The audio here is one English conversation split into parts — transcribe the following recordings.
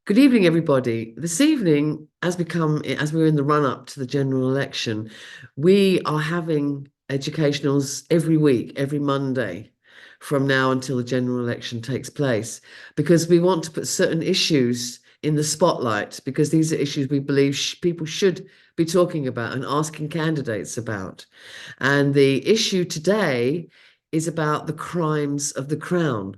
Good evening, everybody. This evening, as we're in the run-up to the general election, we are having educationals every week, every Monday, from now until the general election takes place, because we want to put certain issues in the spotlight, because these are issues we believe people should be talking about and asking candidates about. And the issue today is about the crimes of the Crown,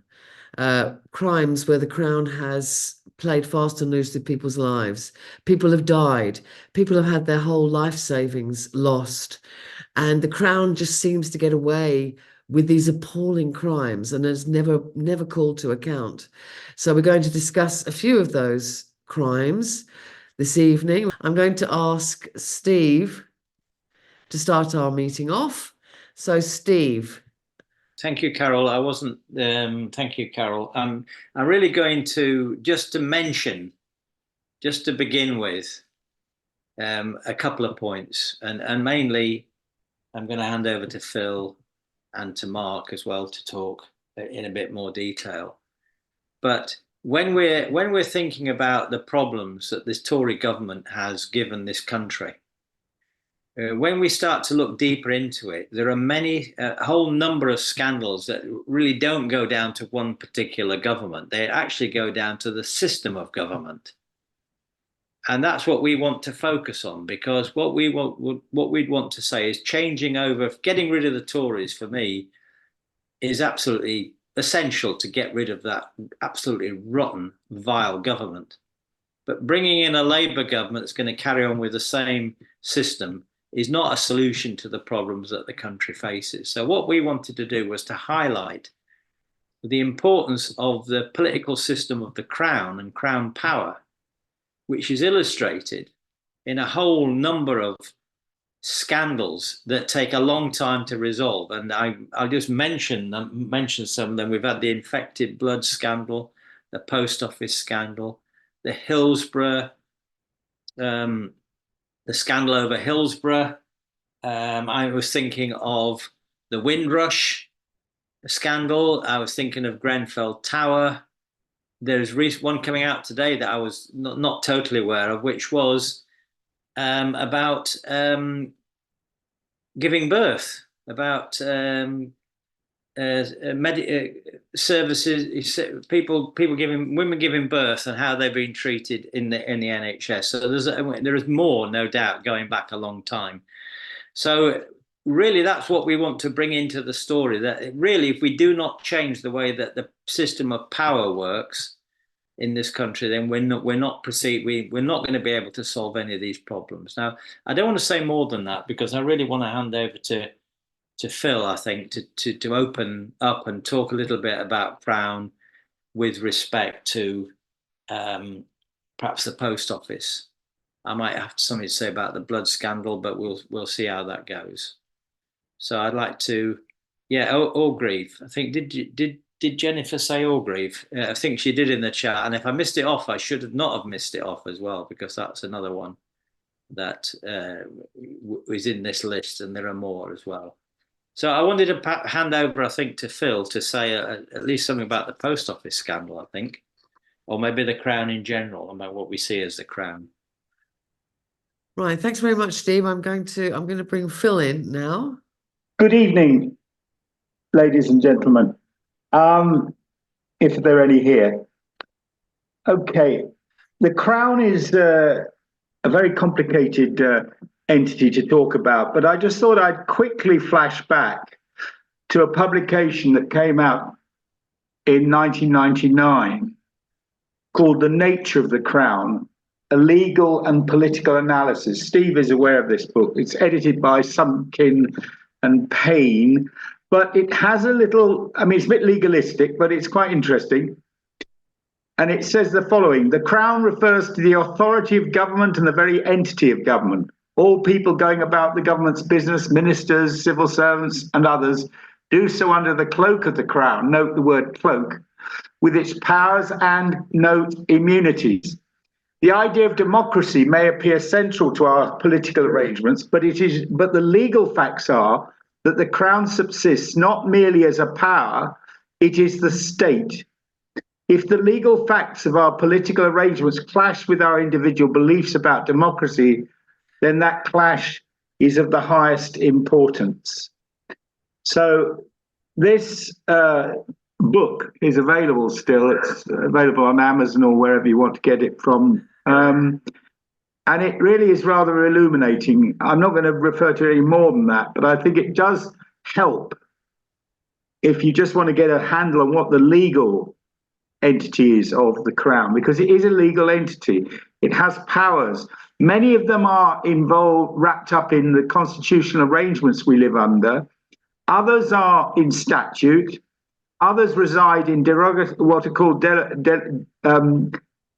crimes where the Crown has played fast and loose with people's lives. People have died. People have had their whole life savings lost. And the Crown just seems to get away with these appalling crimes and is never called to account. So we're going to discuss a few of those crimes this evening. I'm going to ask Steve to start our meeting off. So, Steve. Thank you, Carol. I wasn't. Thank you, Carol. I'm really going to just to begin with, a couple of points, and mainly, I'm going to hand over to Phil and to Mark as well to talk in a bit more detail. But when we're thinking about the problems that this Tory government has given this country, when we start to look deeper into it, there are a whole number of scandals that really don't go down to one particular government. They actually go down to the system of government. And that's what we want to focus on, because what we'd want to say is getting rid of the Tories, for me, is absolutely essential to get rid of that absolutely rotten, vile government. But bringing in a Labour government that's going to carry on with the same system is not a solution to the problems that the country faces. So what we wanted to do was to highlight the importance of the political system of the Crown and Crown power, which is illustrated in a whole number of scandals that take a long time to resolve. And I'll just mention some of them. We've had the infected blood scandal, the post office scandal, the Hillsborough, the scandal over Hillsborough. I was thinking of the Windrush scandal. I was thinking of Grenfell Tower. There's one coming out today that I was not totally aware of, which was about giving birth, about services, women giving birth, and how they're being treated in the NHS. So there is more, no doubt, going back a long time. So really, that's what we want to bring into the story. That really, if we do not change the way that the system of power works in this country, then we're not going to be able to solve any of these problems. Now, I don't want to say more than that, because I really want to hand over to Phil, I think, to open up and talk a little bit about Crown with respect to perhaps the post office. I might have something to say about the blood scandal, but we'll see how that goes. So I'd like to, Orgreave. I think did Jennifer say Orgreave? I think she did in the chat. And if I missed it off, I should not have missed it off as well, because that's another one that is in this list, and there are more as well. So I wanted to hand over, I think, to Phil to say at least something about the post office scandal, I think, or maybe the Crown in general, about what we see as the Crown. Right, thanks very much, Steve. I'm going to bring Phil in now. Good evening, ladies and gentlemen, if there are any here. Okay, the Crown is a very complicated entity to talk about, but I just thought I'd quickly flash back to a publication that came out in 1999 called The Nature of the Crown, a Legal and Political Analysis. Steve is aware of this book. It's edited by Sumpkin and Payne, but it has it's a bit legalistic, but it's quite interesting. And it says the following: the Crown refers to the authority of government and the very entity of government. All people going about the government's business, ministers, civil servants, and others, do so under the cloak of the Crown. Note the word cloak, with its powers and note immunities. The idea of democracy may appear central to our political arrangements, but the legal facts are that the Crown subsists not merely as a power, it is the state. if the legal facts of our political arrangements clash with our individual beliefs about democracy, then that clash is of the highest importance. So this book is available still. It's available on Amazon or wherever you want to get it from. And it really is rather illuminating. I'm not going to refer to it any more than that, but I think it does help if you just want to get a handle on what the legal entity is of the Crown, because it is a legal entity. It has powers. Many of them are wrapped up in the constitutional arrangements we live under. Others are in statute. Others reside in what are called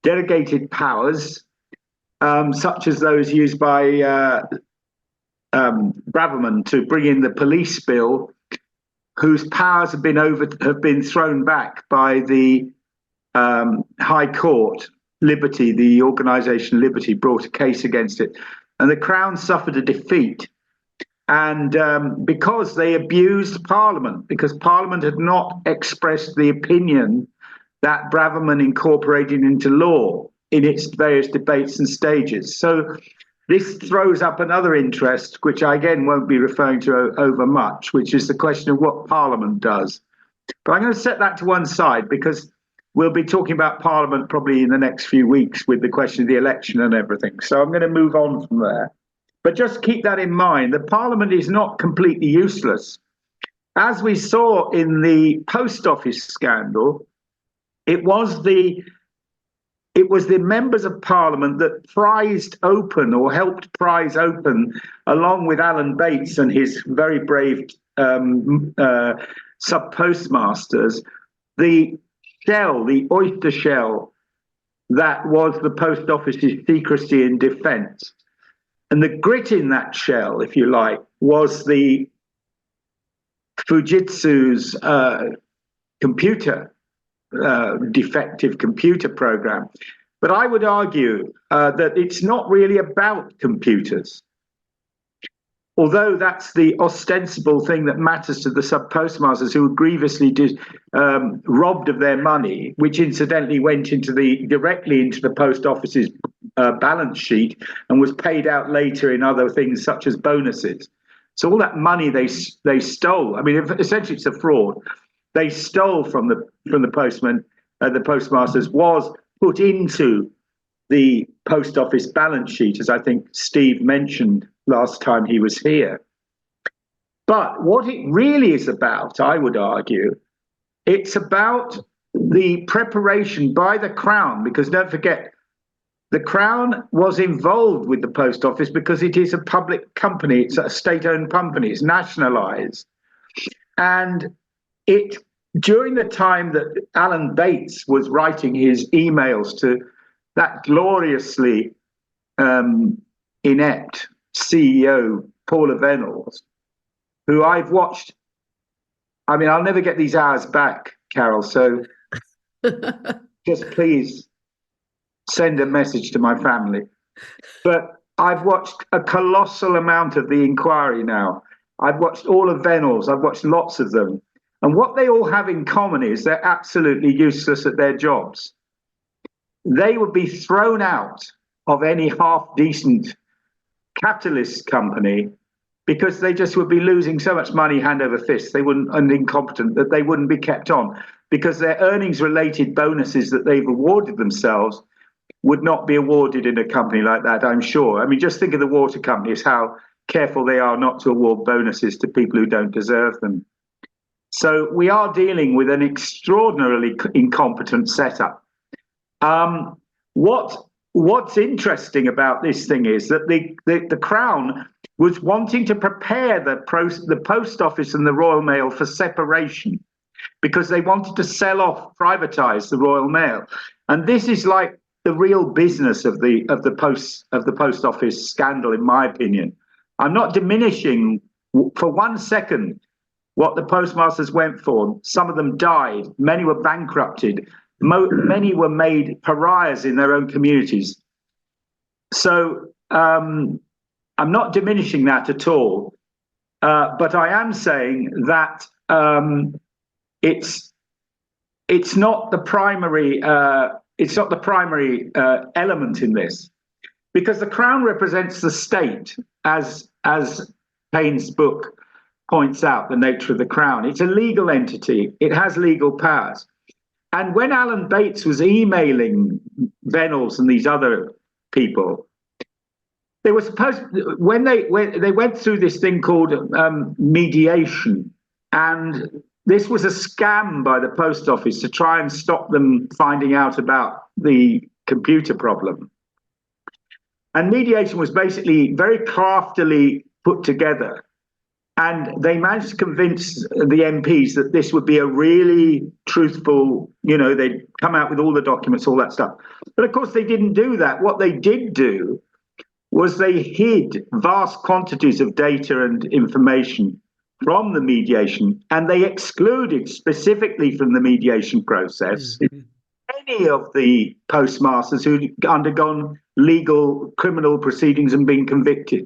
delegated powers, such as those used by Braverman to bring in the police bill, whose powers have been thrown back by the High Court. Liberty, the organisation Liberty, brought a case against it, and the Crown suffered a defeat. And because they abused Parliament, because Parliament had not expressed the opinion that Braverman incorporated into law in its various debates and stages. So this throws up another interest, which I again won't be referring to over much, which is the question of what Parliament does. But I'm going to set that to one side, because we'll be talking about Parliament probably in the next few weeks with the question of the election and everything. So I'm going to move on from there. But just keep that in mind, the Parliament is not completely useless. As we saw in the post office scandal, it was the members of Parliament that prized open, or helped prize open, along with Alan Bates and his very brave sub-postmasters, the oyster shell that was the post office's secrecy and defence. And the grit in that shell, if you like, was the Fujitsu's defective computer program. But I would argue that it's not really about computers. Although that's the ostensible thing that matters to the sub-postmasters, who were grievously robbed of their money, which incidentally went directly into the post office's balance sheet and was paid out later in other things such as bonuses. So all that money they stole. I mean, essentially, it's a fraud. They stole from the postmasters, was put into the post office balance sheet, as I think Steve mentioned last time he was here. But what it really is about, I would argue, it's about the preparation by the Crown, because don't forget, the Crown was involved with the post office because it is a public company, it's a state-owned company, it's nationalised. And during the time that Alan Bates was writing his emails to that gloriously inept CEO, Paula Venables, who I've watched. I mean, I'll never get these hours back, Carol, so just please send a message to my family. But I've watched a colossal amount of the inquiry now. I've watched all of Venables, I've watched lots of them. And what they all have in common is they're absolutely useless at their jobs. They would be thrown out of any half-decent capitalist company because they just would be losing so much money hand over fist, and incompetent, that they wouldn't be kept on, because their earnings-related bonuses that they've awarded themselves would not be awarded in a company like that, I'm sure. I mean, just think of the water companies, how careful they are not to award bonuses to people who don't deserve them. So we are dealing with an extraordinarily incompetent setup. What's interesting about this thing is that the Crown was wanting to prepare the post office and the Royal Mail for separation, because they wanted to sell off, privatise the Royal Mail, and this is like the real business of the post office scandal, in my opinion. I'm not diminishing for 1 second what the postmasters went for. Some of them died, many were bankrupted, many were made pariahs in their own communities. So I'm not diminishing that at all, but I am saying that it's it's not the primary. It's not the primary element in this, because the Crown represents the state, as Payne's book points out, the nature of the Crown. It's a legal entity. It has legal powers. And when Alan Bates was emailing Venables and these other people, they were supposed, when they went through this thing called mediation, and this was a scam by the post office to try and stop them finding out about the computer problem. And mediation was basically very craftily put together. And they managed to convince the MPs that this would be a really truthful, they'd come out with all the documents, all that stuff. But of course, they didn't do that. What they did do was they hid vast quantities of data and information from the mediation, and they excluded specifically from the mediation process any of the postmasters who'd undergone legal criminal proceedings and been convicted.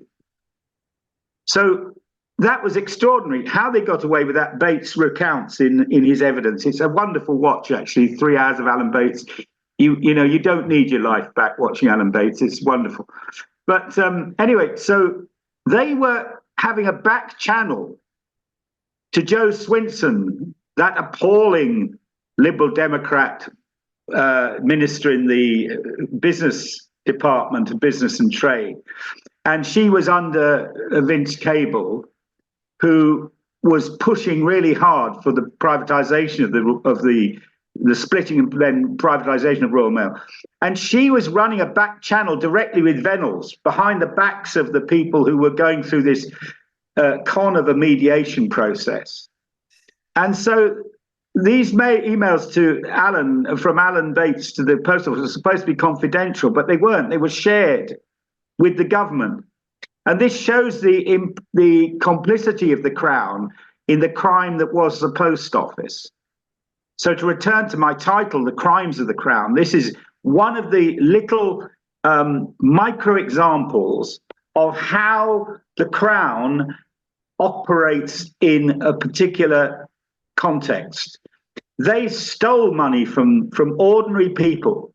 So that was extraordinary. How they got away with that, Bates recounts in his evidence. It's a wonderful watch, actually, 3 hours of Alan Bates. You don't need your life back watching Alan Bates. It's wonderful. But anyway, so they were having a back channel to Joe Swinson, that appalling Liberal Democrat minister in the business department of business and trade. And she was under Vince Cable, who was pushing really hard for the privatization of the splitting and then privatization of Royal Mail. And she was running a back channel directly with Venables behind the backs of the people who were going through this con of a mediation process. And so these emails to Alan, from Alan Bates to the post office, were supposed to be confidential, but they weren't. They were shared with the government. And this shows the complicity of the Crown in the crime that was the post office. So to return to my title, The Crimes of the Crown, this is one of the little micro examples of how the Crown operates in a particular context. They stole money from ordinary people,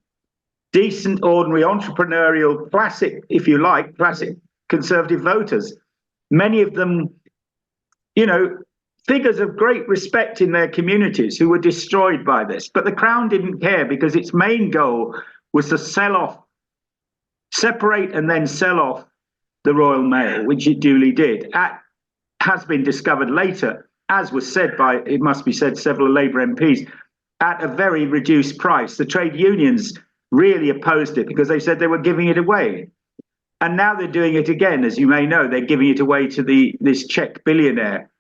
decent, ordinary, entrepreneurial, classic, if you like, classic Conservative voters. Many of them, figures of great respect in their communities who were destroyed by this. But the Crown didn't care, because its main goal was to separate and then sell off the Royal Mail, which it duly did. Has been discovered later, as was said by, it must be said, several Labour MPs, at a very reduced price. The trade unions really opposed it because they said they were giving it away. And now they're doing it again, as you may know. They're giving it away to this Czech billionaire.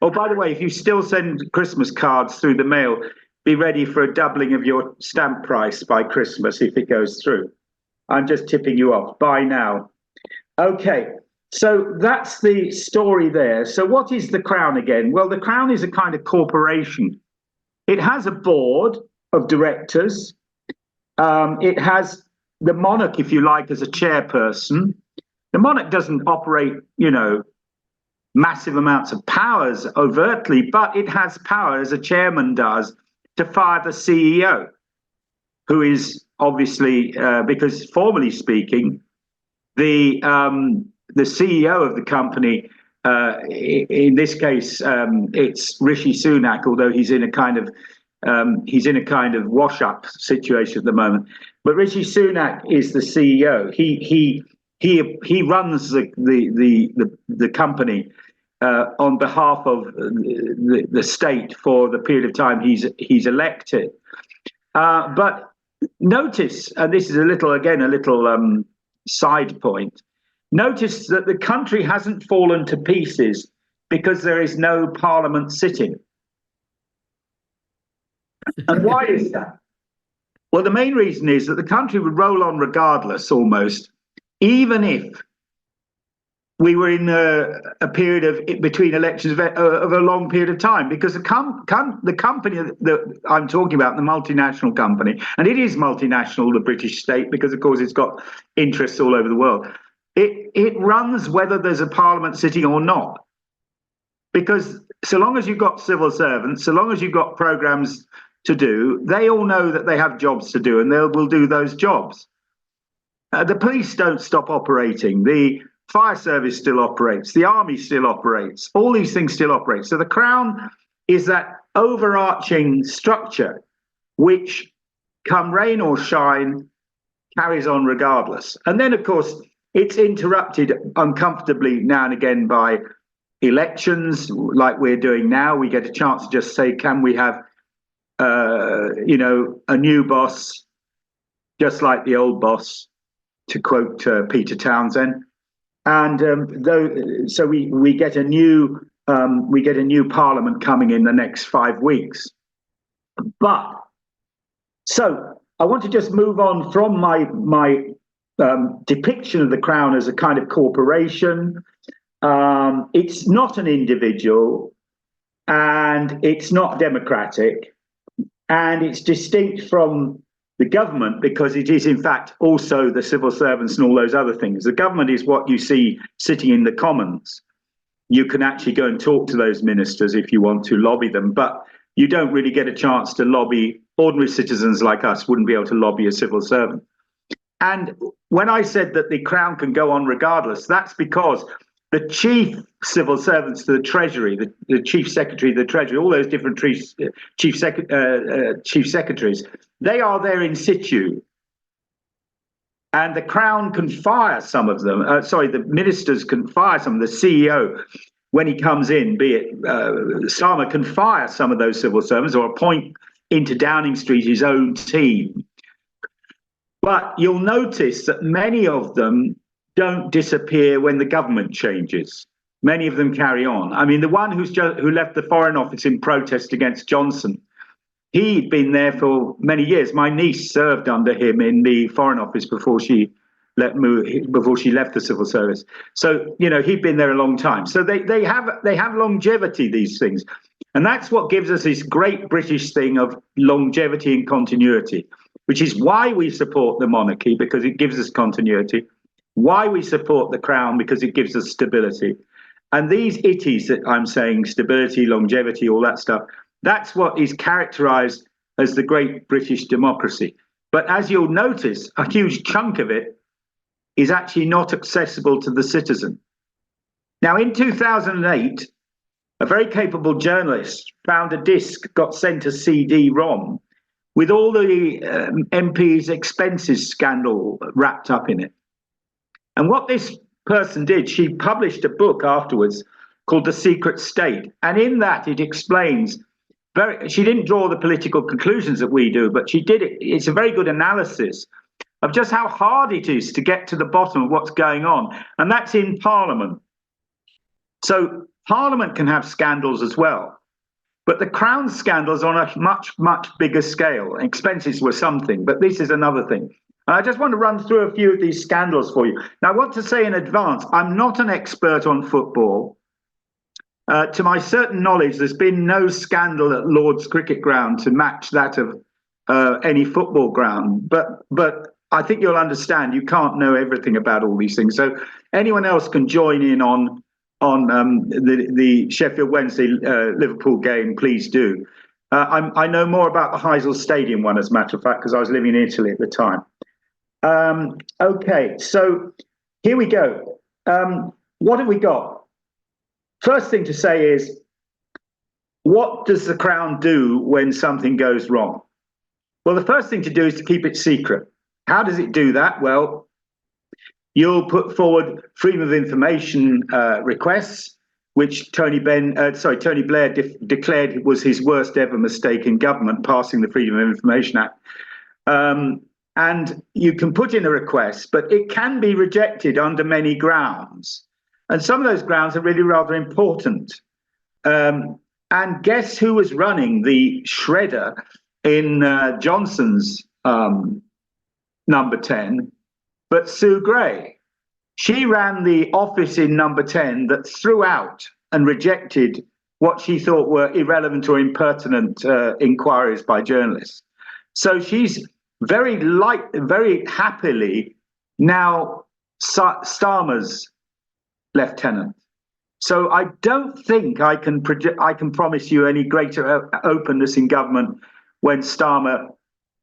Oh, by the way, if you still send Christmas cards through the mail, be ready for a doubling of your stamp price by Christmas if it goes through. I'm just tipping you off. Buy now. Okay, so that's the story there. So what is the Crown again? Well, the Crown is a kind of corporation. It has a board of directors. It has the monarch, if you like, as a chairperson. The monarch doesn't operate, massive amounts of powers overtly, but it has power, as a chairman does, to fire the CEO, who is obviously, because formally speaking, the CEO of the company, in this case, it's Rishi Sunak, although he's in a kind of wash-up situation at the moment. But Rishi Sunak is the CEO. He runs the company on behalf of the state for the period of time he's elected. But notice, and this is a little side point. Notice that the country hasn't fallen to pieces because there is no parliament sitting. And why is that? Well, the main reason is that the country would roll on regardless, almost, even if we were in a period of between elections of a long period of time, because the company that I'm talking about, the multinational company, and it is multinational, the British state, because of course it's got interests all over the world. It runs whether there's a parliament sitting or not, because so long as you've got civil servants, so long as you've got programs to do, they all know that they have jobs to do and they will do those jobs. The police don't stop operating. The fire service still operates. The army still operates. All these things still operate. So the Crown is that overarching structure which, come rain or shine, carries on regardless. And then, of course, it's interrupted uncomfortably now and again by elections like we're doing now. We get a chance to just say, can we have, a new boss, just like the old boss, to quote Peter Townsend. And so we get a new parliament coming in the next 5 weeks. But so I want to just move on from my depiction of the Crown as a kind of corporation. It's not an individual, and it's not democratic, and it's distinct from the government because it is in fact also the civil servants and all those other things. The government is what you see sitting in the Commons. You can actually go and talk to those ministers if you want to lobby them, but you don't really get a chance to lobby. Ordinary citizens like us wouldn't be able to lobby a civil servant. And when I said that the Crown can go on regardless, that's because the chief civil servants to the Treasury, the Chief Secretary of the Treasury, all those different chief secretaries, they are there in situ. And the Crown can fire some of them. The ministers can fire some of the CEO when he comes in, be it Starmer can fire some of those civil servants or appoint into Downing Street his own team. But you'll notice that many of them don't disappear when the government changes. Many of them carry on. I mean, the one who left the Foreign Office in protest against Johnson, he'd been there for many years. My niece served under him in the Foreign Office before she left the civil service. So, he'd been there a long time. So they have longevity, these things. And that's what gives us this great British thing of longevity and continuity, which is why we support the monarchy, because it gives us continuity. Why we support the Crown, because it gives us stability. And these itties that I'm saying, stability, longevity, all that stuff, that's what is characterized as the great British democracy. But as you'll notice, a huge chunk of it is actually not accessible to the citizen. Now, in 2008, a very capable journalist found a disc, got sent a CD-ROM with all the MPs' expenses scandal wrapped up in it. And what this person did, she published a book afterwards called The Secret State. And in that, it explains, she didn't draw the political conclusions that we do, but she did it. It's a very good analysis of just how hard it is to get to the bottom of what's going on. And that's in Parliament. So Parliament can have scandals as well. But the Crown scandals on a much, much bigger scale. Expenses were something, but this is another thing. And I just want to run through a few of these scandals for you. Now, I want to say in advance, I'm not an expert on football. To my certain knowledge, there's been no scandal at Lord's Cricket Ground to match that of any football ground. But I think you'll understand you can't know everything about all these things. So anyone else can join in on the Sheffield Wednesday Liverpool game, please do. I know more about the Heysel Stadium one, as a matter of fact, because I was living in Italy at the time. Okay, so here we go. What have we got? First thing to say is, what does the Crown do when something goes wrong? Well, the first thing to do is to keep it secret. How does it do that? Well, you'll put forward freedom of information requests, which Tony Blair declared was his worst ever mistake in government, passing the Freedom of Information Act. And you can put in a request, but it can be rejected under many grounds. And some of those grounds are really rather important. And guess who was running the shredder in Johnson's number 10? But Sue Gray. She ran the office in number 10 that threw out and rejected what she thought were irrelevant or impertinent inquiries by journalists. So she's very happily now Starmer's lieutenant. So I don't think I can promise you any greater openness in government when Starmer,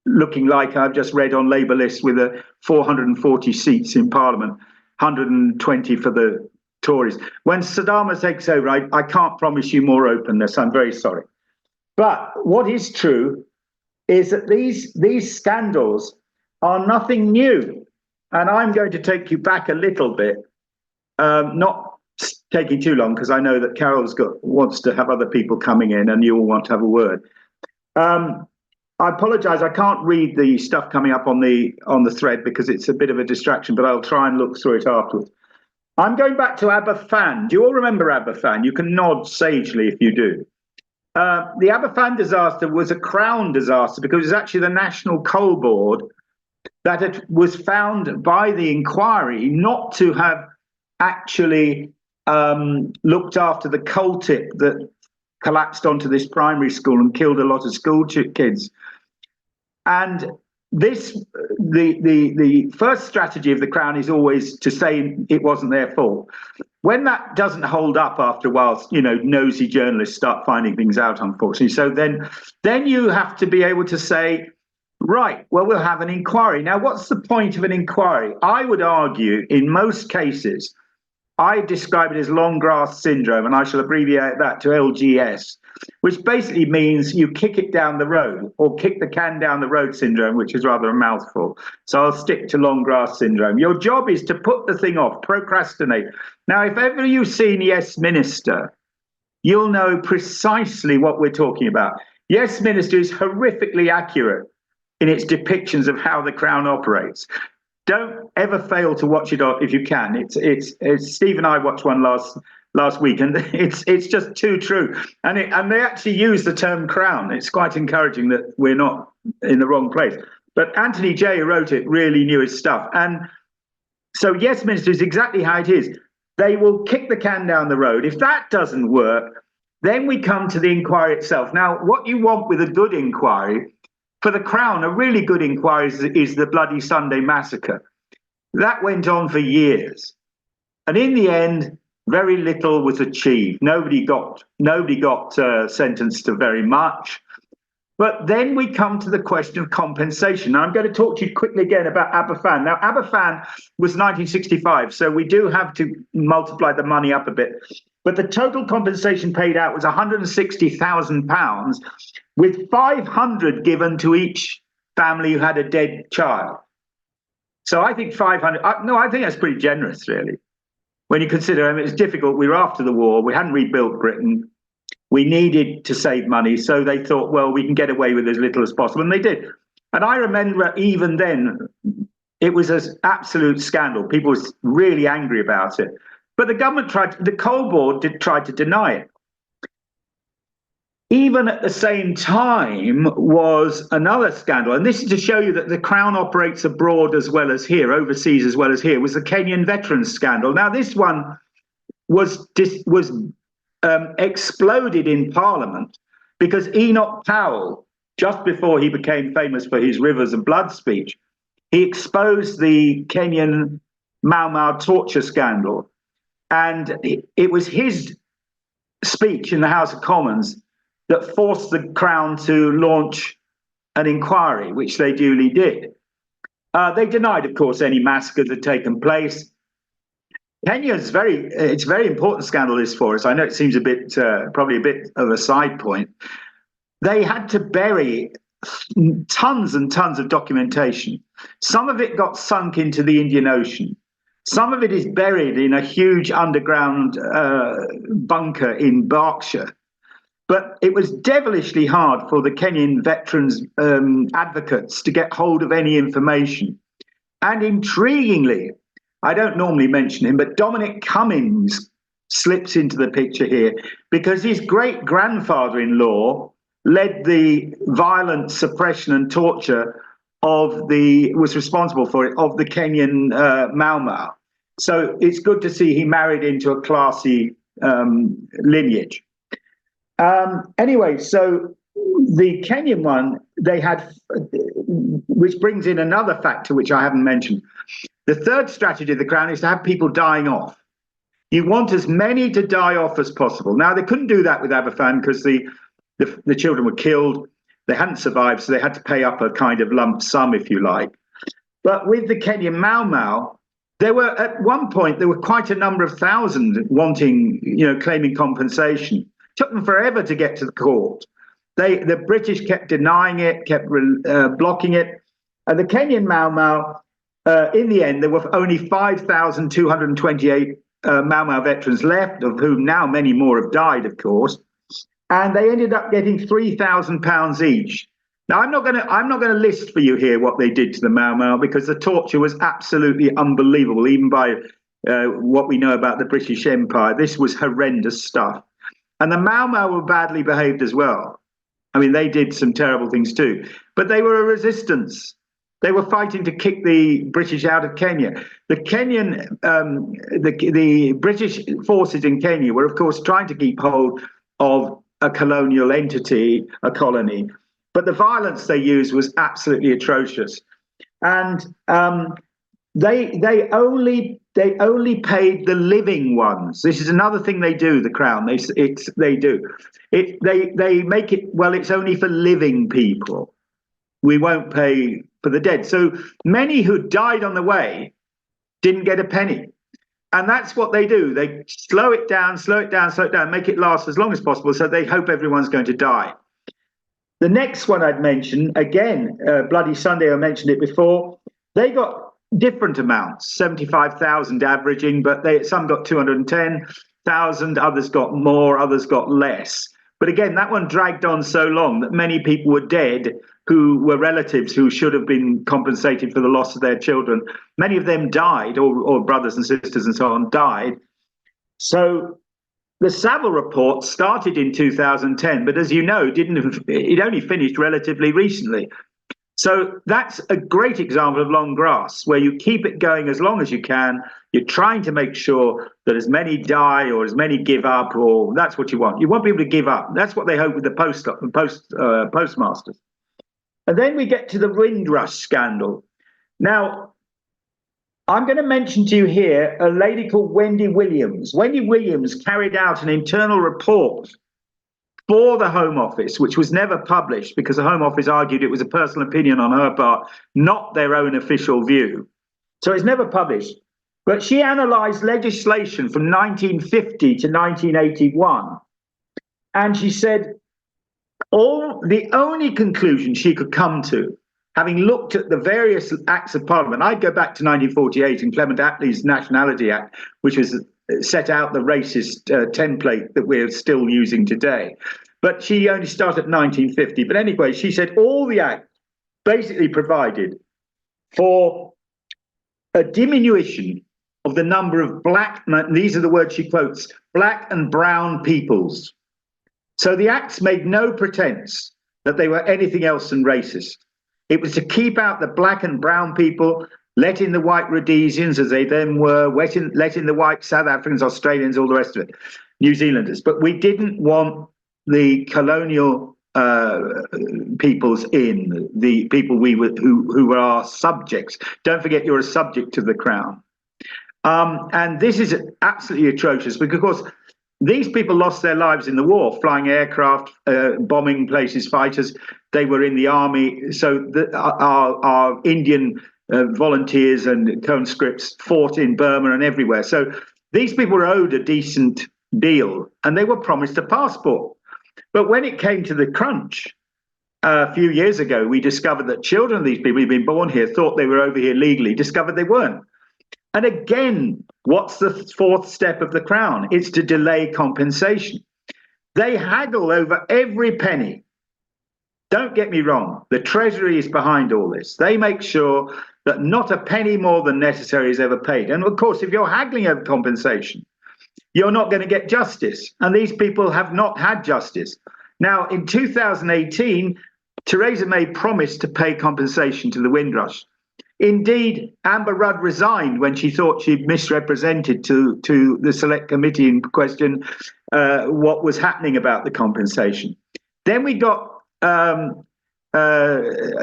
looking like I've just read on Labour list with 440 seats in Parliament, 120 for the Tories. When Starmer takes over, I can't promise you more openness. I'm very sorry. But what is true is that these scandals are nothing new. And I'm going to take you back a little bit, not taking too long, because I know that Carol's wants to have other people coming in and you all want to have a word. I apologize, I can't read the stuff coming up on the thread because it's a bit of a distraction, but I'll try and look through it afterwards. I'm going back to Aberfan. Do you all remember Aberfan? You can nod sagely if you do. The Aberfan disaster was a Crown disaster because it was actually the National Coal Board that was found by the inquiry not to have actually looked after the coal tip that collapsed onto this primary school and killed a lot of school kids. And the first strategy of the Crown is always to say it wasn't their fault. When that doesn't hold up after a while, nosy journalists start finding things out, unfortunately. So then you have to be able to say, right, well, we'll have an inquiry. Now, what's the point of an inquiry? I would argue in most cases, I describe it as long grass syndrome, and I shall abbreviate that to LGS, which basically means you kick it down the road, or kick the can down the road syndrome, which is rather a mouthful. So I'll stick to long grass syndrome. Your job is to put the thing off, procrastinate. Now, if ever you've seen Yes Minister, you'll know precisely what we're talking about. Yes Minister is horrifically accurate in its depictions of how the Crown operates. Don't ever fail to watch it if you can. It's Steve and I watched one last week, and it's just too true. And they actually use the term Crown. It's quite encouraging that we're not in the wrong place. But Anthony Jay, who wrote it, really knew his stuff. And so Yes Minister is exactly how it is. They will kick the can down the road. If that doesn't work, then we come to the inquiry itself. Now, what you want with a good inquiry, for the Crown, a really good inquiry is the Bloody Sunday massacre. That went on for years. And in the end, very little was achieved. Nobody got sentenced to very much. But then we come to the question of compensation. Now, I'm going to talk to you quickly again about Aberfan. Now, Aberfan was 1965, so we do have to multiply the money up a bit. But the total compensation paid out was £160,000, with 500 given to each family who had a dead child. So I think 500, I think that's pretty generous, really. When you consider, I mean, it's difficult. We were after the war. We hadn't rebuilt Britain. We needed to save money. So they thought, well, we can get away with as little as possible. And they did. And I remember even then, it was an absolute scandal. People were really angry about it. But the government the Coal Board tried to deny it. Even at the same time was another scandal, and this is to show you that the Crown operates abroad as well as here, overseas as well as here, was the Kenyan veterans scandal. Now, this one was exploded in Parliament because Enoch Powell, just before he became famous for his Rivers of Blood speech, he exposed the Kenyan Mau Mau torture scandal. And it was his speech in the House of Commons that forced the Crown to launch an inquiry, which they duly did. They denied, of course, any massacres had taken place. Kenya's it's very important scandal this for us. I know it seems probably a bit of a side point. They had to bury tons and tons of documentation. Some of it got sunk into the Indian Ocean. Some of it is buried in a huge underground bunker in Berkshire. But it was devilishly hard for the Kenyan veterans advocates to get hold of any information. And intriguingly, I don't normally mention him, but Dominic Cummings slips into the picture here because his great-grandfather-in-law led the violent suppression and torture was responsible for it, of the Kenyan Mau Mau. So it's good to see he married into a classy lineage. Anyway, so the Kenyan one, they had, which brings in another factor which I haven't mentioned. The third strategy of the Crown is to have people dying off. You want as many to die off as possible. Now, they couldn't do that with Aberfan because the children were killed. They hadn't survived, so they had to pay up a kind of lump sum, if you like. But with the Kenyan Mau Mau, there were at one point there were quite a number of thousand wanting, claiming compensation. It took them forever to get to the court. The British kept denying it, kept blocking it, and the Kenyan Mau Mau. In the end, there were only 5,228 Mau Mau veterans left, of whom now many more have died, of course. And they ended up getting £3,000 each. Now, I'm not going to list for you here what they did to the Mau Mau, because the torture was absolutely unbelievable, even by what we know about the British Empire. This was horrendous stuff. And the Mau Mau were badly behaved as well. I mean, they did some terrible things too, but they were a resistance. They were fighting to kick the British out of Kenya. The British forces in Kenya were, of course, trying to keep hold of a colonial entity, a colony, but the violence they used was absolutely atrocious. And they only paid the living ones. This is another thing they do. The Crown, they make it, well, it's only for living people. We won't pay for the dead. So many who died on the way didn't get a penny. And that's what they do. They slow it down, make it last as long as possible, so they hope everyone's going to die. The next one I'd mention, again, Bloody Sunday, I mentioned it before, they got different amounts, 75,000 averaging, but some got 210,000, others got more, others got less. But again, that one dragged on so long that many people were dead who were relatives who should have been compensated for the loss of their children. Many of them died, or brothers and sisters and so on died. So the Savile report started in 2010, but as you know, it only finished relatively recently. So that's a great example of long grass, where you keep it going as long as you can. You're trying to make sure that as many die or as many give up, or that's what you want. You want people to give up. That's what they hope with the postmasters. And then we get to the Windrush scandal. Now, I'm going to mention to you here a lady called Wendy Williams. Wendy Williams carried out an internal report for the Home Office, which was never published because the Home Office argued it was a personal opinion on her part, not their own official view. So it's never published. But she analysed legislation from 1950 to 1981. And she said the only conclusion she could come to, having looked at the various acts of Parliament, I'd go back to 1948 and Clement Attlee's Nationality Act, which was set out the racist template that we're still using today. But she only started at 1950. But anyway, she said all the acts basically provided for a diminution of the number of black, and these are the words she quotes, black and brown peoples. So the acts made no pretense that they were anything else than racist. It was to keep out the black and brown people, let in the white Rhodesians, as they then were, let in the white South Africans, Australians, all the rest of it, New Zealanders. But we didn't want the colonial peoples in, the people who were our subjects. Don't forget, you're a subject to the Crown. And this is absolutely atrocious because, of course, these people lost their lives in the war, flying aircraft, bombing places, fighters. They were in the army. So our Indian volunteers and conscripts fought in Burma and everywhere. So these people were owed a decent deal and they were promised a passport. But when it came to the crunch, a few years ago, we discovered that children of these people who'd been born here, thought they were over here legally, discovered they weren't. And again, what's the fourth step of the Crown? It's to delay compensation. They haggle over every penny. Don't get me wrong, the Treasury is behind all this. They make sure that not a penny more than necessary is ever paid. And of course, if you're haggling over compensation, you're not going to get justice. And these people have not had justice. Now, in 2018, Theresa May promised to pay compensation to the Windrush. Indeed, Amber Rudd resigned when she thought she'd misrepresented to the select committee in question what was happening about the compensation. Then we got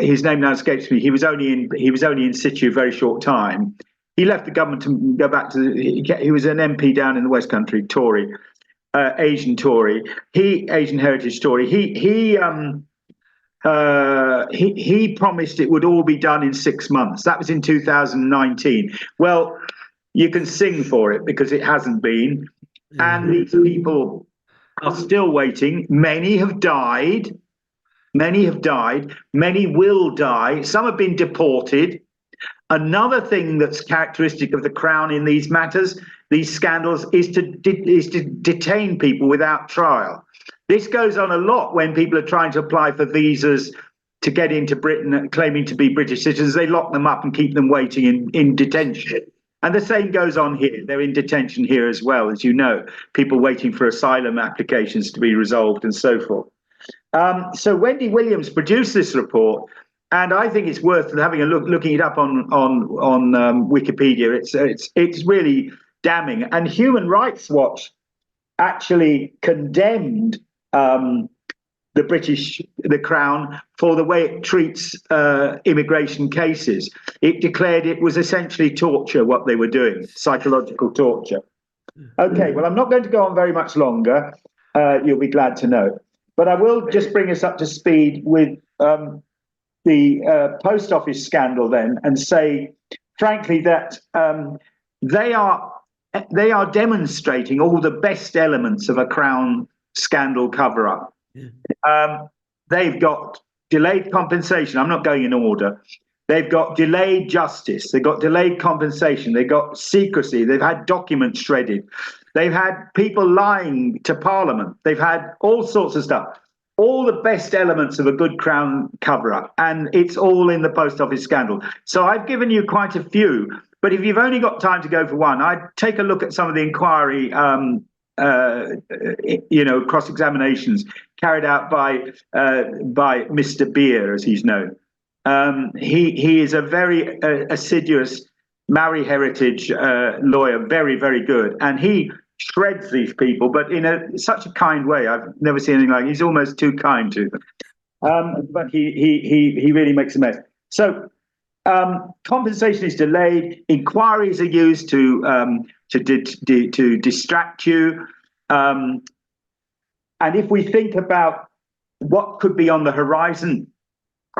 his name now escapes me. He was only in situ a very short time. He left the government to go back to. He was an MP down in the West Country, Tory, Asian Tory. Asian Heritage Tory. he promised it would all be done in 6 months. That was in 2019. Well, you can sing for it because it hasn't been. And these people are still waiting. Many have died. Many have died. Many will die. Some have been deported. Another thing that's characteristic of the Crown in these matters, these scandals, is to detain people without trial. This goes on a lot when people are trying to apply for visas to get into Britain, claiming to be British citizens. They lock them up and keep them waiting in detention. And the same goes on here. They're in detention here as well, as you know, people waiting for asylum applications to be resolved and so forth. So Wendy Williams produced this report, and I think it's worth having a look, looking it up on Wikipedia. It's really damning. And Human Rights Watch actually condemned the Crown for the way it treats immigration cases. It declared it was essentially torture, what they were doing, psychological torture. Okay, well, I'm not going to go on very much longer. You'll be glad to know. But I will just bring us up to speed with the post office scandal then, and say, frankly, that they are demonstrating all the best elements of a Crown scandal cover-up. They've got delayed compensation. I'm not going in order. They've got delayed justice. They've got delayed compensation. They've got secrecy. They've had documents shredded. They've had people lying to Parliament. They've had all sorts of stuff. All the best elements of a good Crown cover-up. And it's all in the post office scandal. So I've given you quite a few. But if you've only got time to go for one, I'd take a look at some of the inquiry cross-examinations carried out by Mr. Beer, as he's known. He is a very assiduous Maori heritage lawyer, very, very good, and he shreds these people, but in such a kind way. I've never seen anything like it. He's almost too kind to them, but he really makes a mess. So compensation is delayed. Inquiries are used to distract you. And if we think about what could be on the horizon,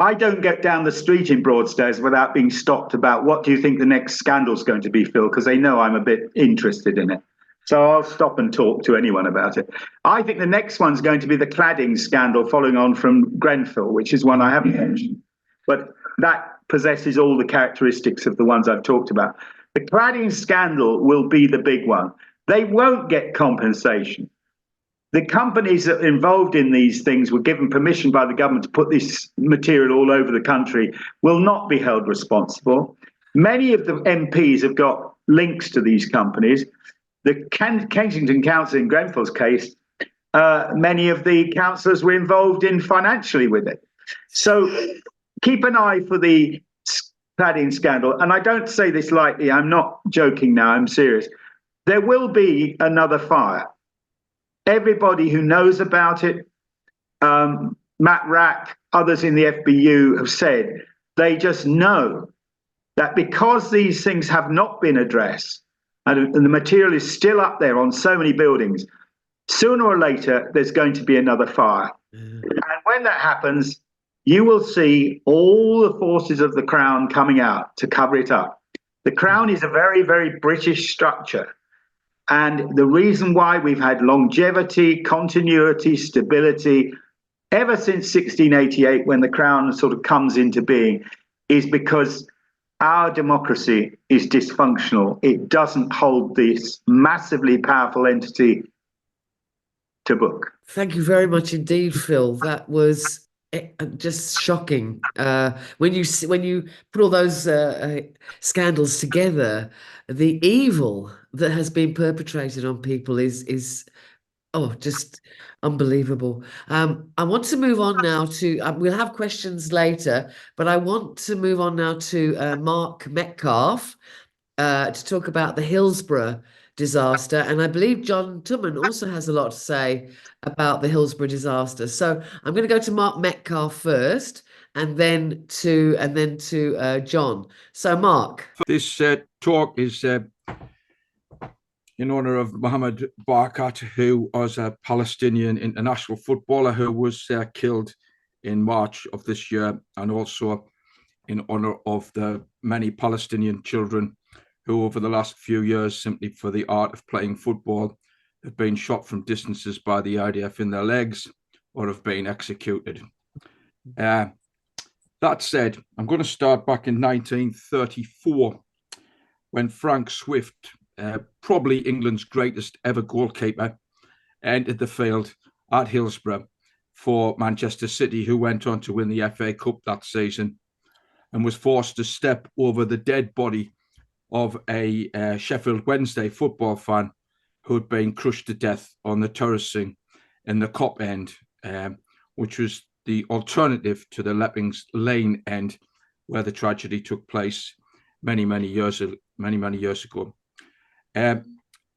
I don't get down the street in Broadstairs without being stopped about what do you think the next scandal is going to be, Phil, because they know I'm a bit interested in it. So I'll stop and talk to anyone about it. I think the next one's going to be the cladding scandal following on from Grenfell, which is one I haven't mentioned. But that possesses all the characteristics of the ones I've talked about. The cladding scandal will be the big one. They won't get compensation. The companies that are involved in these things were given permission by the government to put this material all over the country, will not be held responsible. Many of the MPs have got links to these companies. The Kensington Council in Grenfell's case, many of the councillors were involved in financially with it. So keep an eye for the cladding scandal. And I don't say this lightly. I'm not joking now. I'm serious. There will be another fire. Everybody who knows about it, Matt Rack, others in the FBU have said, they just know that because these things have not been addressed and the material is still up there on so many buildings, sooner or later, there's going to be another fire. And when that happens, you will see all the forces of the Crown coming out to cover it up. The Crown is a very, very British structure. And the reason why we've had longevity, continuity, stability, ever since 1688, when the Crown sort of comes into being, is because our democracy is dysfunctional. It doesn't hold this massively powerful entity to book. Thank you very much indeed, Phil. That was just shocking. When you put all those scandals together, the evil that has been perpetrated on people is just unbelievable. I want to move on now to we'll have questions later, but I want to move on now to Mark Metcalf to talk about the Hillsborough disaster, and I believe John Tubman also has a lot to say about the Hillsborough disaster. So I'm going to go to Mark Metcalf first, and then to John. So Mark, this talk is in honor of Mohammed Barkat, who was a Palestinian international footballer who was killed in March of this year, and also in honor of the many Palestinian children who over the last few years, simply for the art of playing football, have been shot from distances by the IDF in their legs or have been executed. That said, I'm going to start back in 1934 when Frank Swift, probably England's greatest ever goalkeeper, entered the field at Hillsborough for Manchester City, who went on to win the FA Cup that season, and was forced to step over the dead body of a Sheffield Wednesday football fan who had been crushed to death on the terracing in the Cop end, which was the alternative to the Leppings Lane end, where the tragedy took place many years ago.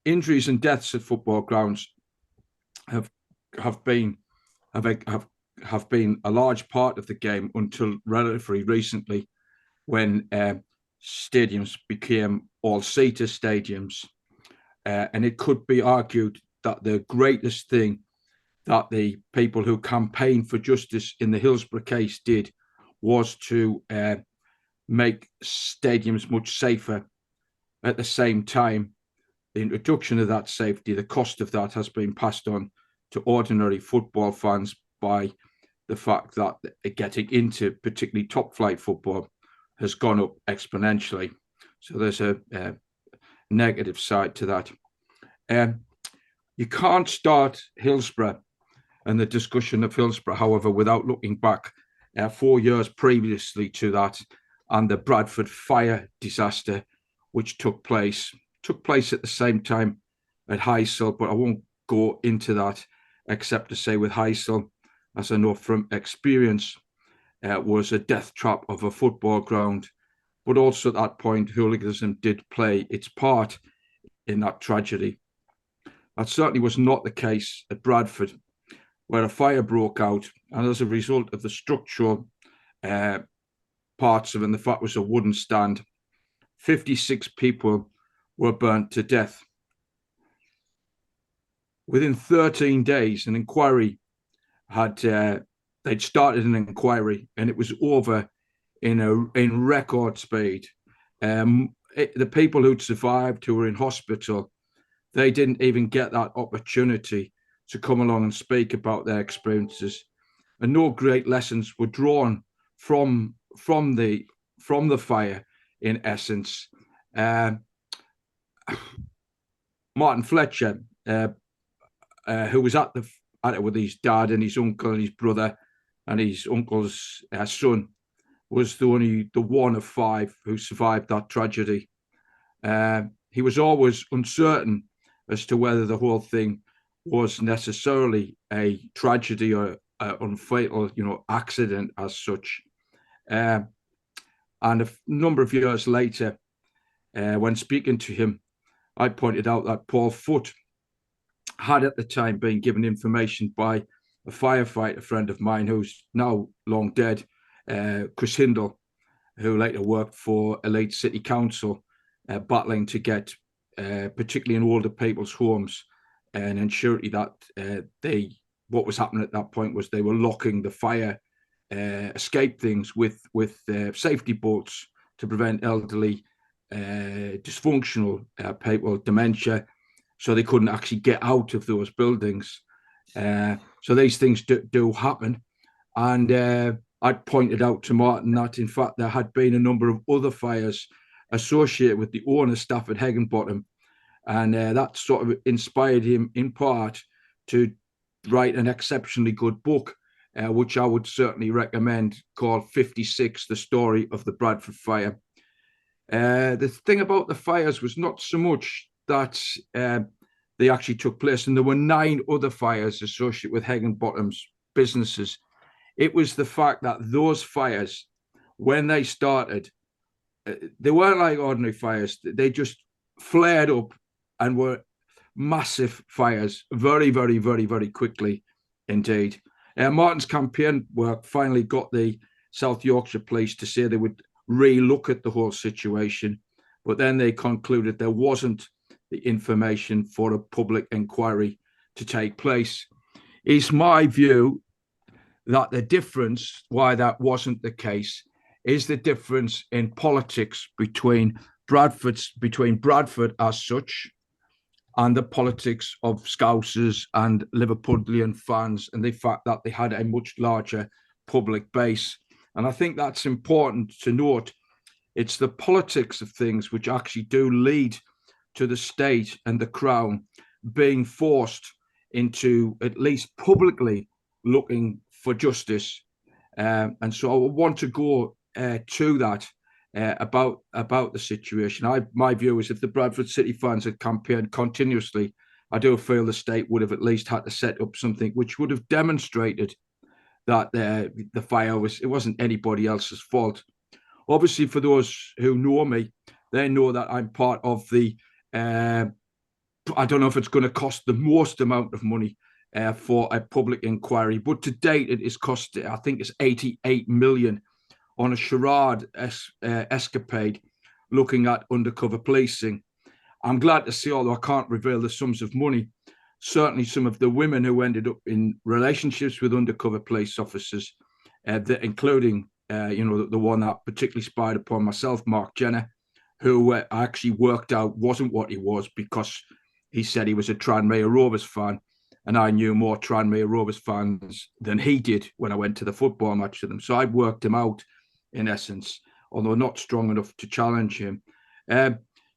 Injuries and deaths at football grounds have been a large part of the game until relatively recently, when stadiums became all-seater stadiums, and it could be argued that the greatest thing that the people who campaigned for justice in the Hillsborough case did was to make stadiums much safer. At the same time, the introduction of that safety, the cost of that has been passed on to ordinary football fans by the fact that getting into particularly top flight football has gone up exponentially. So there's a negative side to that. You can't start Hillsborough and the discussion of Hillsborough, however, without looking back 4 years previously to that and the Bradford fire disaster, which took place at the same time at Heysel, but I won't go into that except to say with Heysel, as I know from experience, was a death trap of a football ground, but also at that point, hooliganism did play its part in that tragedy. That certainly was not the case at Bradford, where a fire broke out, and as a result of the structural parts of it, and the fact it was a wooden stand, 56 people were burnt to death. Within 13 days, an inquiry they'd started an inquiry, and it was over in record speed. The people who'd survived, who were in hospital, they didn't even get that opportunity to come along and speak about their experiences, and no great lessons were drawn from the fire. In essence, Martin Fletcher, who was at it with his dad and his uncle and his brother and his uncle's son, was the one of 5 who survived that tragedy. He was always uncertain as to whether the whole thing was necessarily a tragedy or an unfatal, accident as such. And a number of years later, when speaking to him, I pointed out that Paul Foote had at the time been given information by a firefighter friend of mine who's now long dead, Chris Hindle, who later worked for Elite City Council, battling to get, particularly in older people's homes, and ensuring that what was happening at that point was they were locking the fire escape things with safety bolts to prevent elderly, dysfunctional people, dementia, so they couldn't actually get out of those buildings. So these things do happen. And I pointed out to Martin that, in fact, there had been a number of other fires associated with the owner staff at Higginbottom. And that sort of inspired him in part to write an exceptionally good book, which I would certainly recommend, called 56, The Story of the Bradford Fire. The thing about the fires was not so much that they actually took place, and there were 9 other fires associated with Higginbottom's businesses. It was the fact that those fires, when they started, they weren't like ordinary fires. They just flared up and were massive fires very, very, very, very quickly indeed. Martin's campaign work finally got the South Yorkshire Police to say they would re-look at the whole situation, but then they concluded there wasn't the information for a public inquiry to take place. It's my view that the difference, why that wasn't the case, is the difference in politics between Bradford as such and the politics of Scousers and Liverpudlian fans, and the fact that they had a much larger public base. And I think that's important to note. It's the politics of things which actually do lead to the state and the Crown being forced into at least publicly looking for justice. And so I want to go to that about the situation. My view is if the Bradford City fans had campaigned continuously, I do feel the state would have at least had to set up something which would have demonstrated that the fire wasn't anybody else's fault. Obviously, for those who know me, they know that I'm part of the. I don't know if it's going to cost the most amount of money for a public inquiry, but to date it is cost. I think it's 88 million on a charade escapade looking at undercover policing. I'm glad to see, although I can't reveal the sums of money, certainly some of the women who ended up in relationships with undercover police officers, including the one that particularly spied upon myself, Mark Jenner, who I actually worked out wasn't what he was because he said he was a Tranmere Rovers fan, and I knew more Tranmere Rovers fans than he did when I went to the football match with them. So I worked him out, in essence, although not strong enough to challenge him.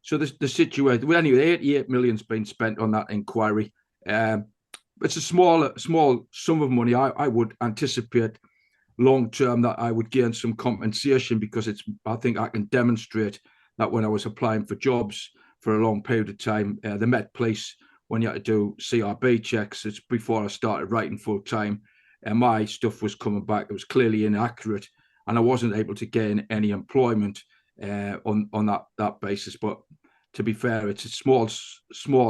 So the situation, well, anyway, 88 million's been spent on that inquiry. It's a small sum of money. I would anticipate long term that I would gain some compensation because I think I can demonstrate that when I was applying for jobs for a long period of time, the Met Police, when you had to do CRB checks, it's before I started writing full time, and my stuff was coming back. It was clearly inaccurate, and I wasn't able to gain any employment on that basis. But to be fair, it's a small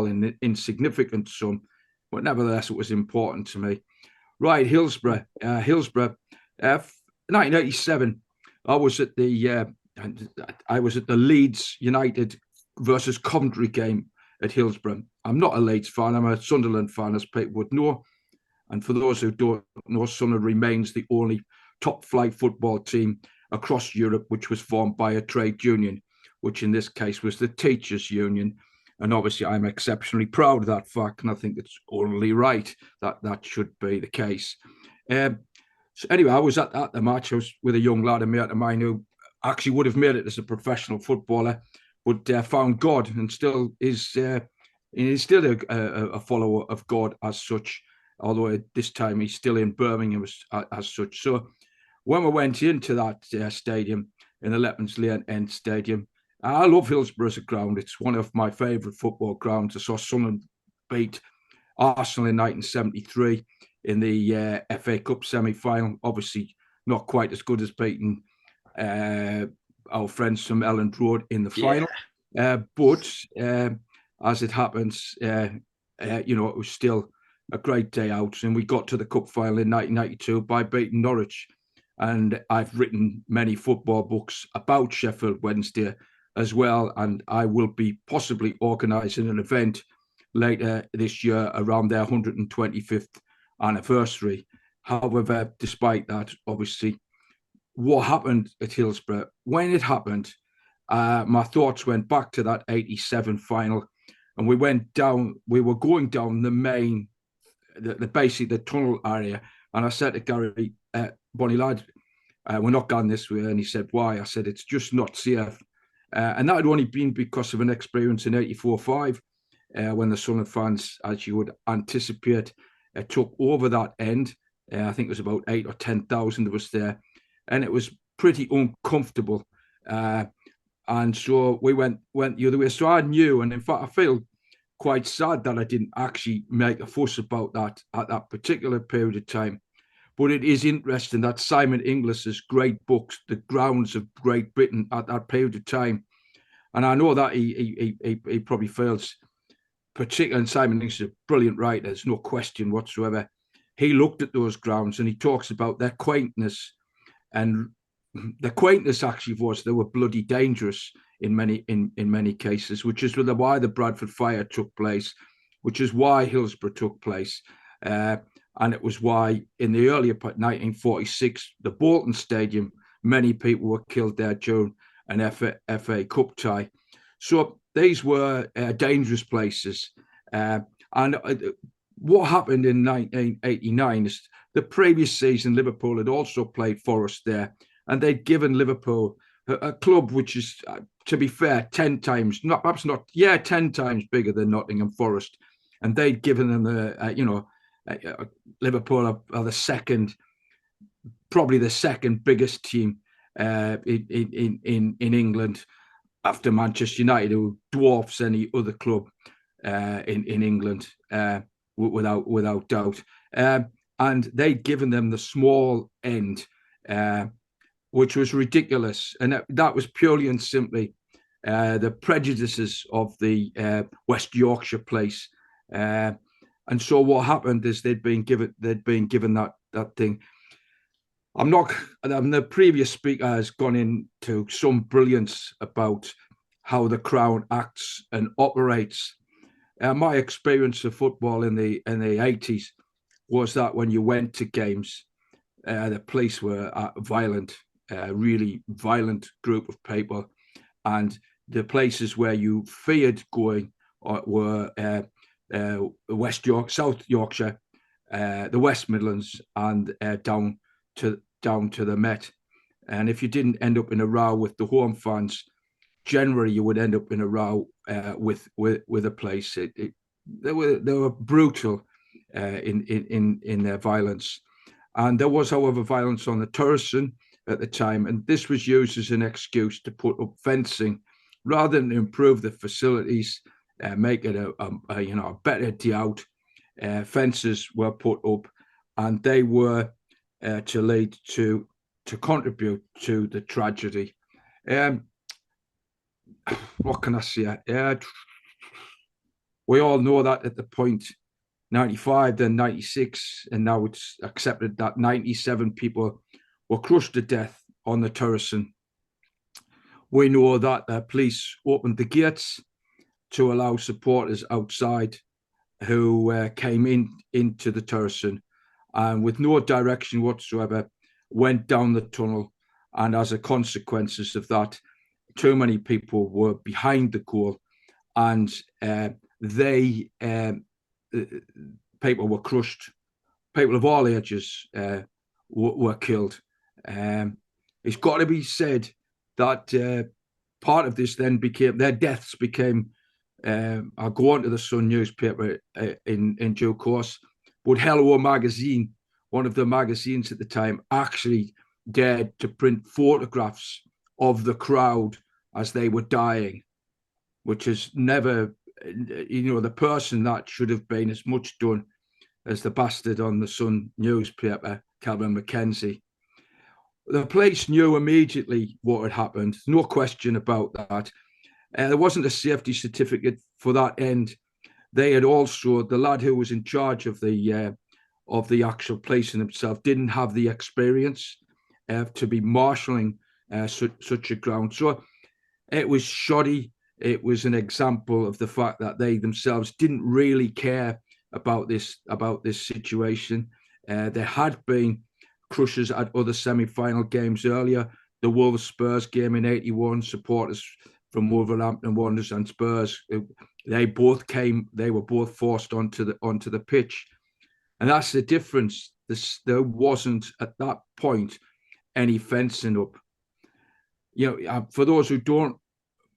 and insignificant sum, but nevertheless, it was important to me. Right, Hillsborough, 1987. I was at the Leeds United versus Coventry game at Hillsborough. I'm not a Leeds fan. I'm a Sunderland fan, as people would know. And for those who don't know, Sunderland remains the only top-flight football team across Europe which was formed by a trade union, which in this case was the Teachers' Union. And obviously, I'm exceptionally proud of that fact, and I think it's only right that that should be the case. So anyway, I was at the match. I was with a young lad, a mate of mine, who actually would have made it as a professional footballer, but found God and still is still a follower of God as such, although at this time he's still in Birmingham as such. So when we went into that stadium, in the Leppings Lane End Stadium, I love Hillsborough as a ground. It's one of my favourite football grounds. I saw Sunderland beat Arsenal in 1973 in the FA Cup semi-final. Obviously, not quite as good as beating our friends from Elland Road in the final. But as it happens, it was still a great day out. And we got to the cup final in 1992 by beating Norwich. And I've written many football books about Sheffield Wednesday as well. And I will be possibly organising an event later this year around their 125th anniversary. However, despite that, obviously, what happened at Hillsborough, when it happened, my thoughts went back to that 87 final, and we were going down the main, basically the tunnel area, and I said to Gary, Bonnie lad, we're not going this way, and he said, why? I said, it's just not safe. And that had only been because of an experience in 84-5, when the Sunderland fans, as you would anticipate, took over that end. I think it was about 8,000 or 10,000 of us there, and it was pretty uncomfortable. And so we went the other way. So I knew, and in fact, I feel quite sad that I didn't actually make a fuss about that at that particular period of time. But it is interesting that Simon Inglis's great books, The Grounds of Great Britain, at that period of time, and I know that he probably feels, particularly, and Simon Inglis is a brilliant writer, there's no question whatsoever. He looked at those grounds and he talks about their quaintness, and the quaintness actually was they were bloody dangerous in many cases, which is why the Bradford fire took place, which is why Hillsborough took place. And it was why in the earlier part, 1946, the Bolton Stadium, many people were killed there during an FA Cup tie. So these were dangerous places. And what happened in 1989 is the previous season, Liverpool had also played Forest there, and they'd given Liverpool a club which is, to be fair, 10 times, 10 times bigger than Nottingham Forest. And they'd given them Liverpool are the second, probably the second biggest team in England after Manchester United, who dwarfs any other club in England without doubt. And they'd given them the small end, which was ridiculous, and that was purely and simply the prejudices of the West Yorkshire place. And so what happened is they'd been given that thing. The previous speaker has gone into some brilliance about how the Crown acts and operates. My experience of football in the 80s was that when you went to games, the police were violent, really violent group of people, and the places where you feared going were West York, South Yorkshire, the West Midlands, and down to the Met. And if you didn't end up in a row with the home fans, generally you would end up in a row with a place. They were brutal in their violence, and there was, however, violence on the Torrison at the time, and this was used as an excuse to put up fencing rather than improve the facilities, make it a better day out. Fences were put up, and they were to contribute to the tragedy. What can I say? We all know that at the point 95, then 96, and now it's accepted that 97 people were crushed to death on the Torrison. We know that the police opened the gates to allow supporters outside who came into the Torrison, and with no direction whatsoever went down the tunnel. And as a consequence of that, too many people were behind the goal, and people were crushed. People of all ages were killed. It's got to be said that part of this then became, their deaths became, I'll go on to the Sun newspaper in due course, but Hello magazine, one of the magazines at the time, actually dared to print photographs of the crowd as they were dying, which is never, the person that should have been as much done as the bastard on the Sun newspaper, Calvin Mackenzie. The police knew immediately what had happened, no question about that. There wasn't a safety certificate for that end. They had also, the lad who was in charge of the actual policing himself didn't have the experience to be marshalling such a ground. So it was shoddy. It was an example of the fact that they themselves didn't really care about this situation. There had been crushes at other semi-final games earlier. The Wolves Spurs game in '81, supporters from Wolverhampton Wanderers and Spurs, they were both forced onto the pitch, and that's the difference. There wasn't at that point any fencing up. For those who don't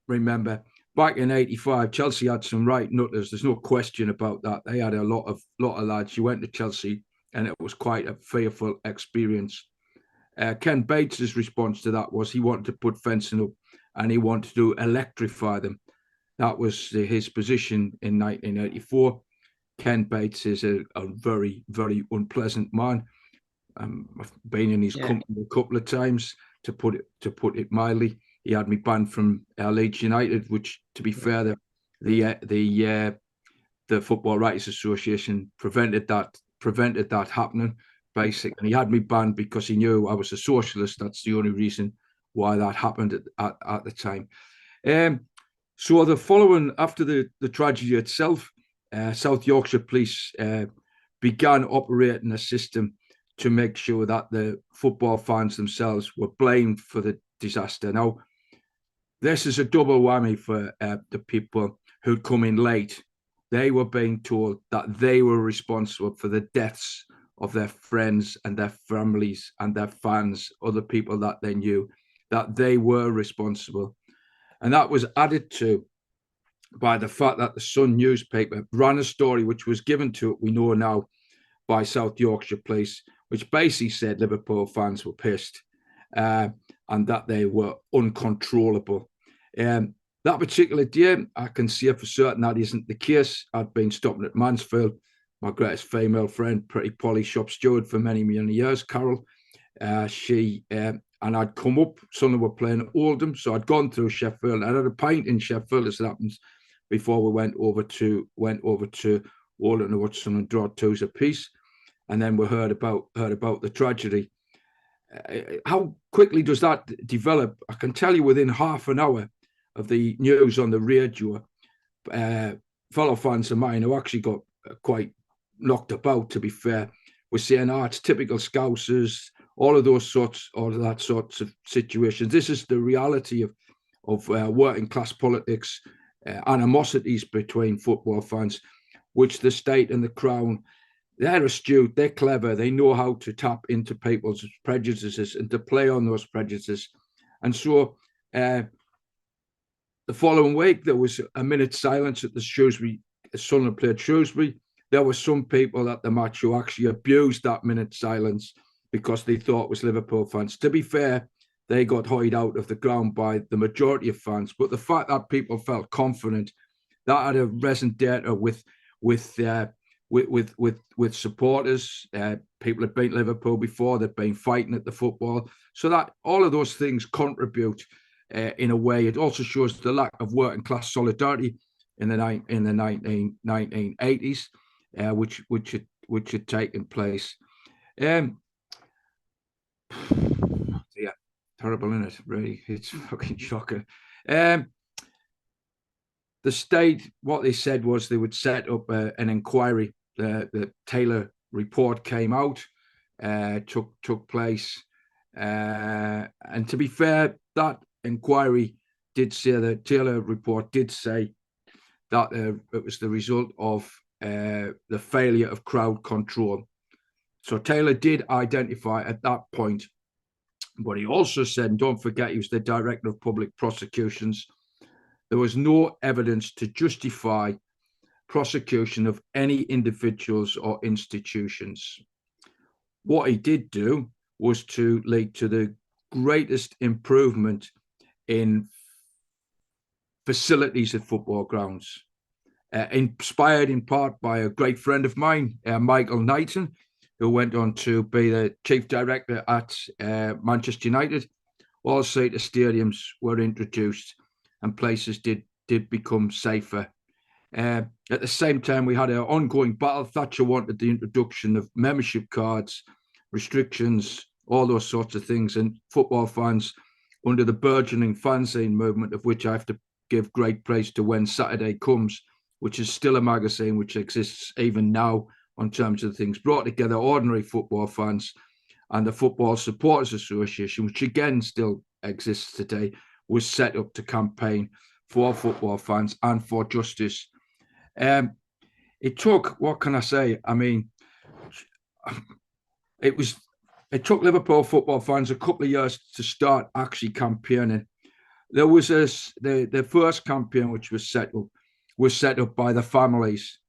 remember, back in '85, Chelsea had some right nutters. There's no question about that. They had a lot of lads who went to Chelsea, and it was quite a fearful experience. Ken Bates's response to that was he wanted to put fencing up, and he wanted to electrify them. That was his position in 1984. Ken Bates is a very, very unpleasant man. I've been in his company a couple of times, to put it mildly. He had me banned from Leeds United, which, to be fair, the Football Writers Association prevented that happening. Basically, and he had me banned because he knew I was a socialist. That's the only reason why that happened at the time. So the following, after the tragedy itself, South Yorkshire Police began operating a system to make sure that the football fans themselves were blamed for the disaster. Now, this is a double whammy for the people who'd come in late. They were being told that they were responsible for the deaths of their friends and their families and their fans, other people that they knew, that they were responsible. And that was added to by the fact that the Sun newspaper ran a story which was given to it, we know now, by South Yorkshire Police, which basically said Liverpool fans were pissed and that they were uncontrollable. That particular day, I can say for certain that isn't the case. I'd been stopping at Mansfield, my greatest female friend, Pretty Polly shop steward for many, many years, Carol. And I'd come up, suddenly we're playing at Oldham, so I'd gone through Sheffield. I had a pint in Sheffield, as it happens, before we went over to Oldham to watch someone draw twos apiece. And then we heard about the tragedy. How quickly does that develop? I can tell you within half an hour of the news on the radio, fellow fans of mine who actually got quite knocked about, to be fair, were saying, it's typical Scousers, all of that sorts of situations. This is the reality of working class politics, animosities between football fans, which the state and the Crown, they're astute, they're clever, they know how to tap into people's prejudices and to play on those prejudices. And so the following week, there was a minute's silence at the Shrewsbury, Sunderland played Shrewsbury. There were some people at the match who actually abused that minute's silence because they thought it was Liverpool fans. To be fair, they got hoyed out of the ground by the majority of fans. But the fact that people felt confident, that had a resonator with supporters. People had been to Liverpool before, they'd been fighting at the football. So that all of those things contribute in a way. It also shows the lack of working class solidarity in the 1980s, which had taken place. Yeah, terrible, isn't it? Really, it's fucking shocking. The state, what they said was they would set up an inquiry. The Taylor report came out, took place, and to be fair, that inquiry did say, the Taylor report did say that it was the result of the failure of crowd control. So Taylor did identify at that point, but he also said, and don't forget, he was the director of public prosecutions, there was no evidence to justify prosecution of any individuals or institutions. What he did do was to lead to the greatest improvement in facilities at football grounds, inspired in part by a great friend of mine, Michael Knighton, who went on to be the chief director at Manchester United. Also, the stadiums were introduced and places did become safer. At the same time, we had an ongoing battle. Thatcher wanted the introduction of membership cards, restrictions, all those sorts of things. And football fans, under the burgeoning fanzine movement, of which I have to give great praise to When Saturday Comes, which is still a magazine which exists even now on terms of things, brought together ordinary football fans and the Football Supporters Association, which again still exists today, was set up to campaign for football fans and for justice. It took, what can I say? I mean, it took Liverpool football fans a couple of years to start actually campaigning. There was the first campaign which was set up by the families,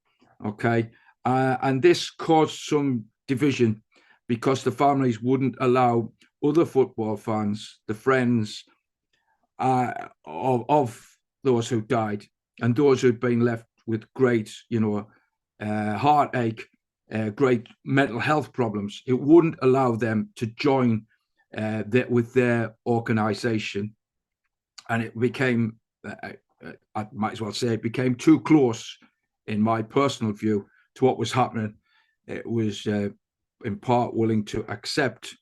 okay, and this caused some division because the families wouldn't allow other football fans, the friends of those who died and those who'd been left with great, heartache, great mental health problems. It wouldn't allow them to join with their organisation. And it became, I might as well say, it became too close, in my personal view, to what was happening. It was in part willing to accept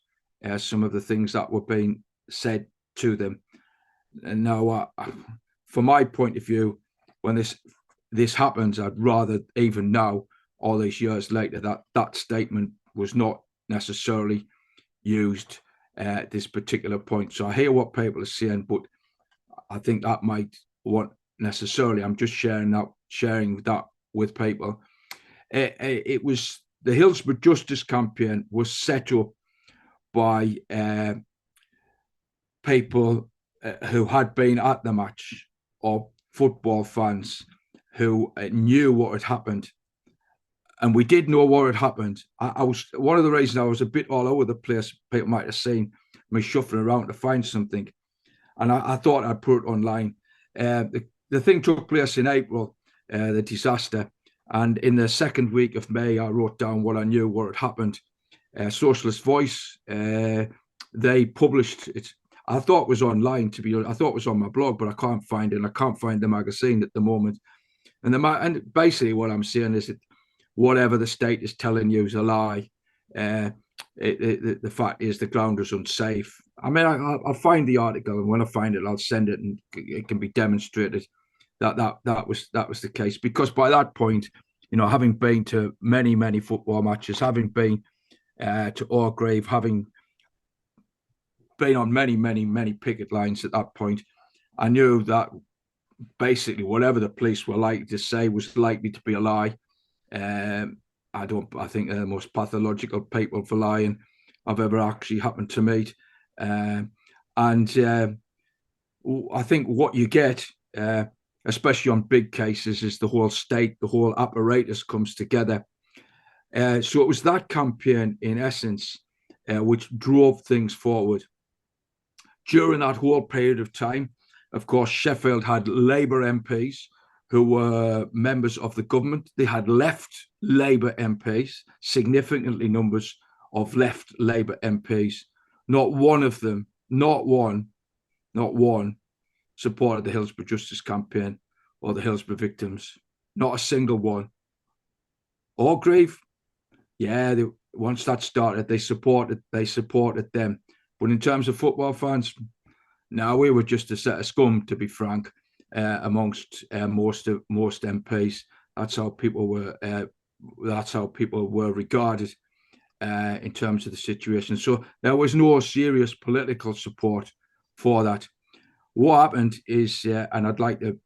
some of the things that were being said to them. And now, from my point of view, when this happens, I'd rather, even now, all these years later that statement was not necessarily used at this particular point. So I hear what people are saying, but I think that might want necessarily. I'm just sharing that with people. It was the Hillsborough Justice Campaign was set up by people who had been at the match, or football fans who knew what had happened. And we did know what had happened. I was one of the reasons I was a bit all over the place. People might have seen me shuffling around to find something, and I thought I'd put it online. The thing took place in April, the disaster, and in the second week of May, I wrote down what I knew, what had happened. Socialist Voice, they published it. I thought it was online, to be honest. I thought it was on my blog, but I can't find it. And I can't find the magazine at the moment. And basically what I'm saying is that whatever the state is telling you is a lie. The fact is the ground is unsafe. I mean, I'll find the article, and when I find it, I'll send it, and it can be demonstrated that was the case. Because by that point, having been to many football matches, having been to Orgrave, having been on many picket lines at that point, I knew that basically whatever the police were likely to say was likely to be a lie. I think they're the most pathological people for lying I've ever actually happened to meet. And I think what you get, especially on big cases, is the whole state, the whole apparatus comes together. So it was that campaign, in essence, which drove things forward. During that whole period of time, of course, Sheffield had Labour MPs who were members of the government. They had left Labour MPs, significantly numbers of left Labour MPs. Not one of them, not one, supported the Hillsborough Justice Campaign or the Hillsborough victims. Not a single one. Orgrave, yeah, once that started, they supported them. But in terms of football fans, no, we were just a set of scum, to be frank, amongst most MPs. That's how people were. That's how people were regarded in terms of the situation. So there was no serious political support for that. What happened is, and I'd like to,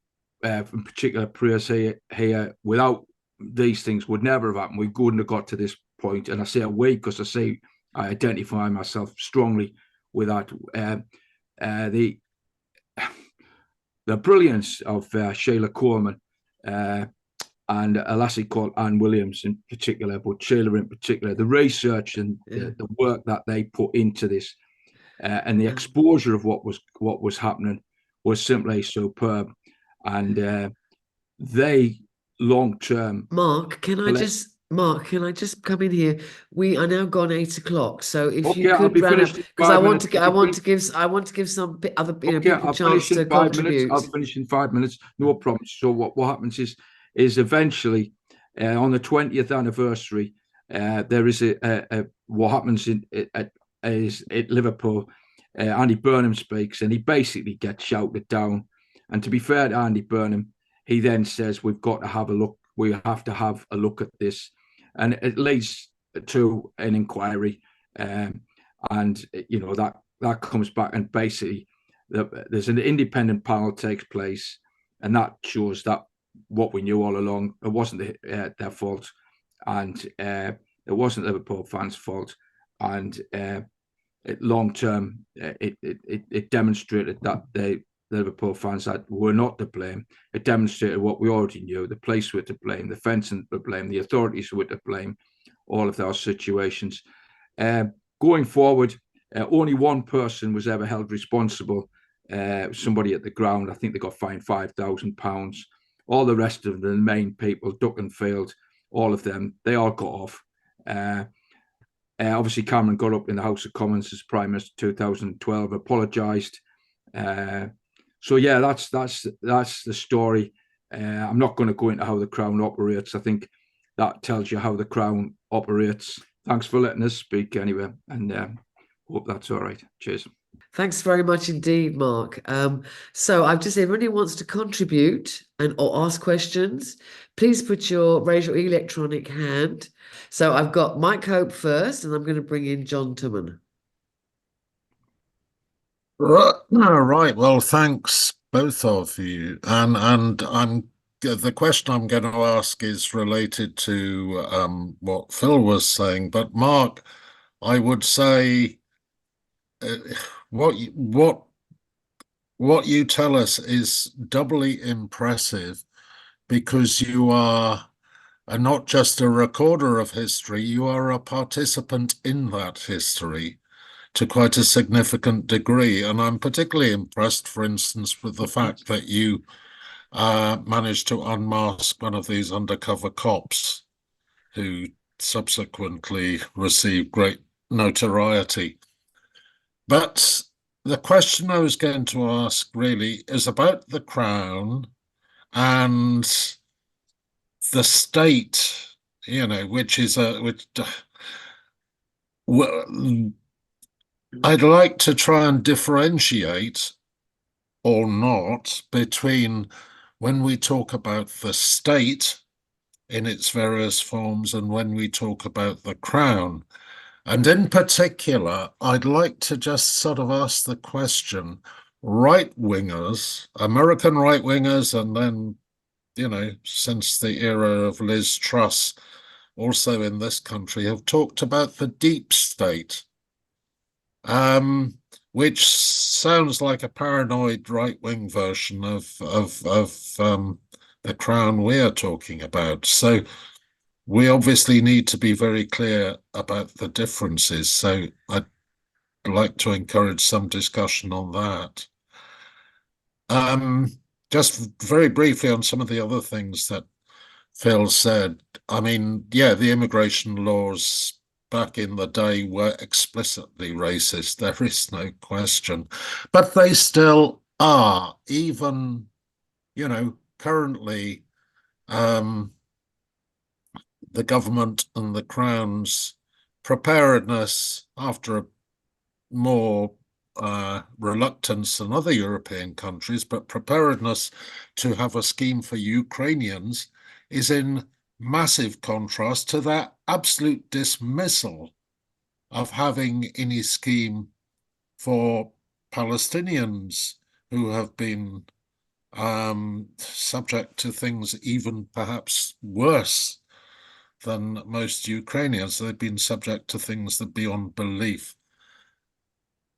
in particular, praise here. Without these things, would never have happened. We couldn't have got to this point. And I say we because I identify myself strongly with that. The brilliance of Sheila Coleman and a lassie called Anne Williams in particular, but Sheila in particular, the research and the work that they put into this and the exposure of what was happening was simply superb. And they long term. Mark, can I just come in here? We are now gone 8 o'clock, so if you I'll could be round up, finished in because 5 I minutes. want to give some other Okay, people I'll a chance finish in to 5 contribute. minutes. I'll finish in 5 minutes. No problem. So what happens is eventually on the 20th anniversary, there is what happens is at Liverpool. Andy Burnham speaks, and he basically gets shouted down. And to be fair to Andy Burnham, he then says, "We've got to have a look. We have to have a look at this," and it leads to an inquiry, and that comes back, and basically there's an independent panel takes place, and that shows that what we knew all along, it wasn't their fault, and it wasn't Liverpool fans' fault, and long term it demonstrated that the Liverpool fans that were not to blame. It demonstrated what we already knew: the police were to blame, the fencing were to blame, the authorities were to blame. All of those situations. Going forward, only one person was ever held responsible. Somebody at the ground. I think they got fined £5,000. All the rest of the main people, Duck and Field, all of them, they all got off. Obviously, Cameron got up in the House of Commons as Prime Minister 2012, apologised. So yeah, that's the story. I'm not going to go into how the Crown operates. I think that tells you how the Crown operates. Thanks for letting us speak anyway, and hope that's all right. Cheers. Thanks very much indeed, Mark. So I've just, if anybody wants to contribute and or ask questions, please raise your electronic hand. So I've got Mike Hope first, and I'm going to bring in John Tubman. Right. Well, thanks both of you. And the question I'm going to ask is related to what Phil was saying. But Mark, I would say uh, what you tell us is doubly impressive because you are not just a recorder of history, you are a participant in that history to quite a significant degree. And I'm particularly impressed, for instance, with the fact that you managed to unmask one of these undercover cops who subsequently received great notoriety. But the question I was going to ask really is about the Crown and the state, which is well, I'd like to try and differentiate or not between when we talk about the state in its various forms and when we talk about the Crown. And in particular, I'd like to just sort of ask the question, right-wingers, American right-wingers, and then, since the era of Liz Truss, also in this country, have talked about the deep state, which sounds like a paranoid right-wing version of the Crown we are talking about. So we obviously need to be very clear about the differences. So I'd like to encourage some discussion on that. Just very briefly on some of the other things that Phil said. I mean, yeah, the immigration laws back in the day were explicitly racist. There is no question. But they still are, even, currently, the government and the Crown's preparedness after a more reluctance than other European countries, but preparedness to have a scheme for Ukrainians is in massive contrast to that absolute dismissal of having any scheme for Palestinians who have been subject to things even perhaps worse than most Ukrainians. They've been subject to things that beyond belief.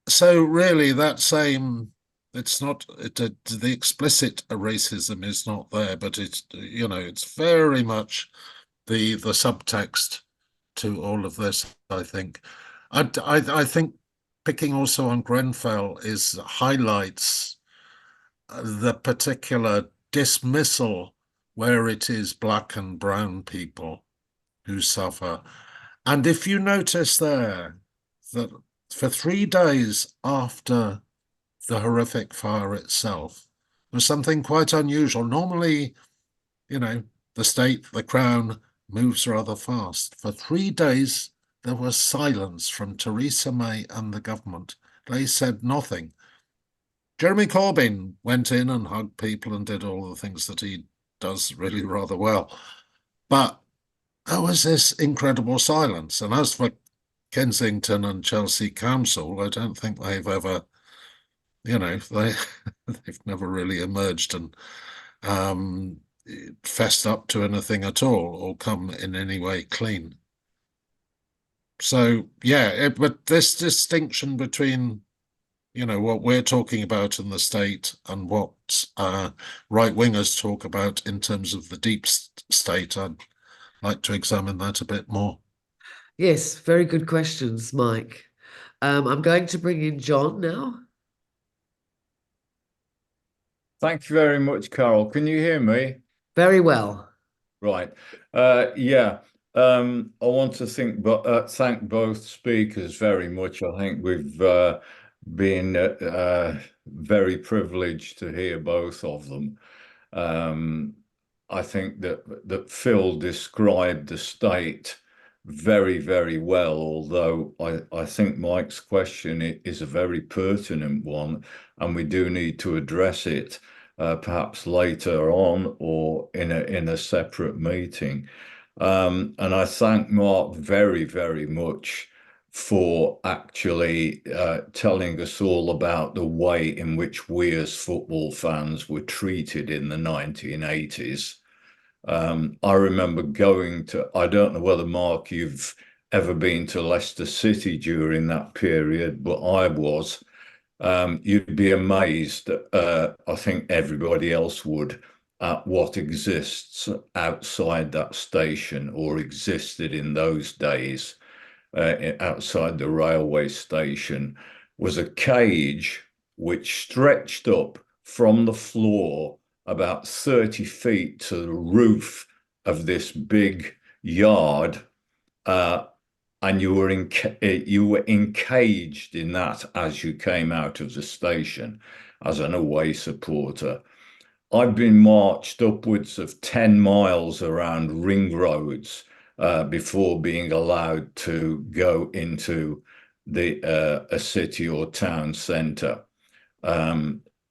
So really that same, it's not, the explicit racism is not there, but it's, it's very much the subtext to all of this, I think. I think picking also on Grenfell is highlights the particular dismissal where it is black and brown people who suffer. And if you notice there that for 3 days after the horrific fire itself, was something quite unusual. Normally, the state, the Crown, moves rather fast. For 3 days, there was silence from Theresa May and the government. They said nothing. Jeremy Corbyn went in and hugged people and did all the things that he does really rather well. But there was this incredible silence. And as for Kensington and Chelsea Council, I don't think they've ever, they've never really emerged and fessed up to anything at all or come in any way clean. So, yeah, but this distinction between, what we're talking about in the state and what right-wingers talk about in terms of the deep state, I'd like to examine that a bit more. Yes, very good questions, Mike. I'm going to bring in John now. Thank you very much, Carol. Can you hear me? Very well. Right. Yeah. I want to thank both speakers very much. I think we've been very privileged to hear both of them. I think that Phil described the state very, very well, although I think Mike's question is a very pertinent one, and we do need to address it perhaps later on or in a separate meeting. And I thank Mark very, very much for actually telling us all about the way in which we as football fans were treated in the 1980s. I remember going to, I don't know whether, Mark, you've ever been to Leicester City during that period, but I was. You'd be amazed, I think everybody else would, at what exists outside that station or existed in those days outside the railway station was a cage which stretched up from the floor about 30 feet to the roof of this big yard, and you were encaged in that as you came out of the station as an away supporter. I've been marched upwards of 10 miles around ring roads before being allowed to go into a city or town centre.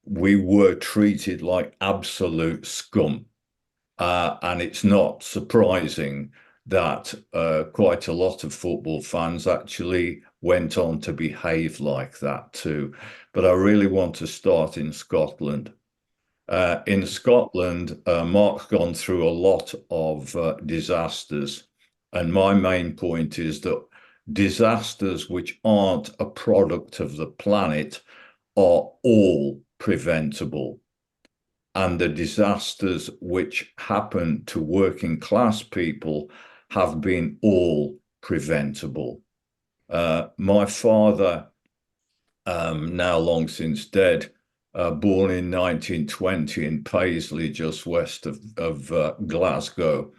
We were treated like absolute scum. And it's not surprising that quite a lot of football fans actually went on to behave like that too. But I really want to start in Scotland. In Scotland, Mark's gone through a lot of disasters. And my main point is that disasters which aren't a product of the planet are all preventable. And the disasters which happen to working class people have been all preventable. My father, now long since dead, born in 1920 in Paisley, just west of Glasgow,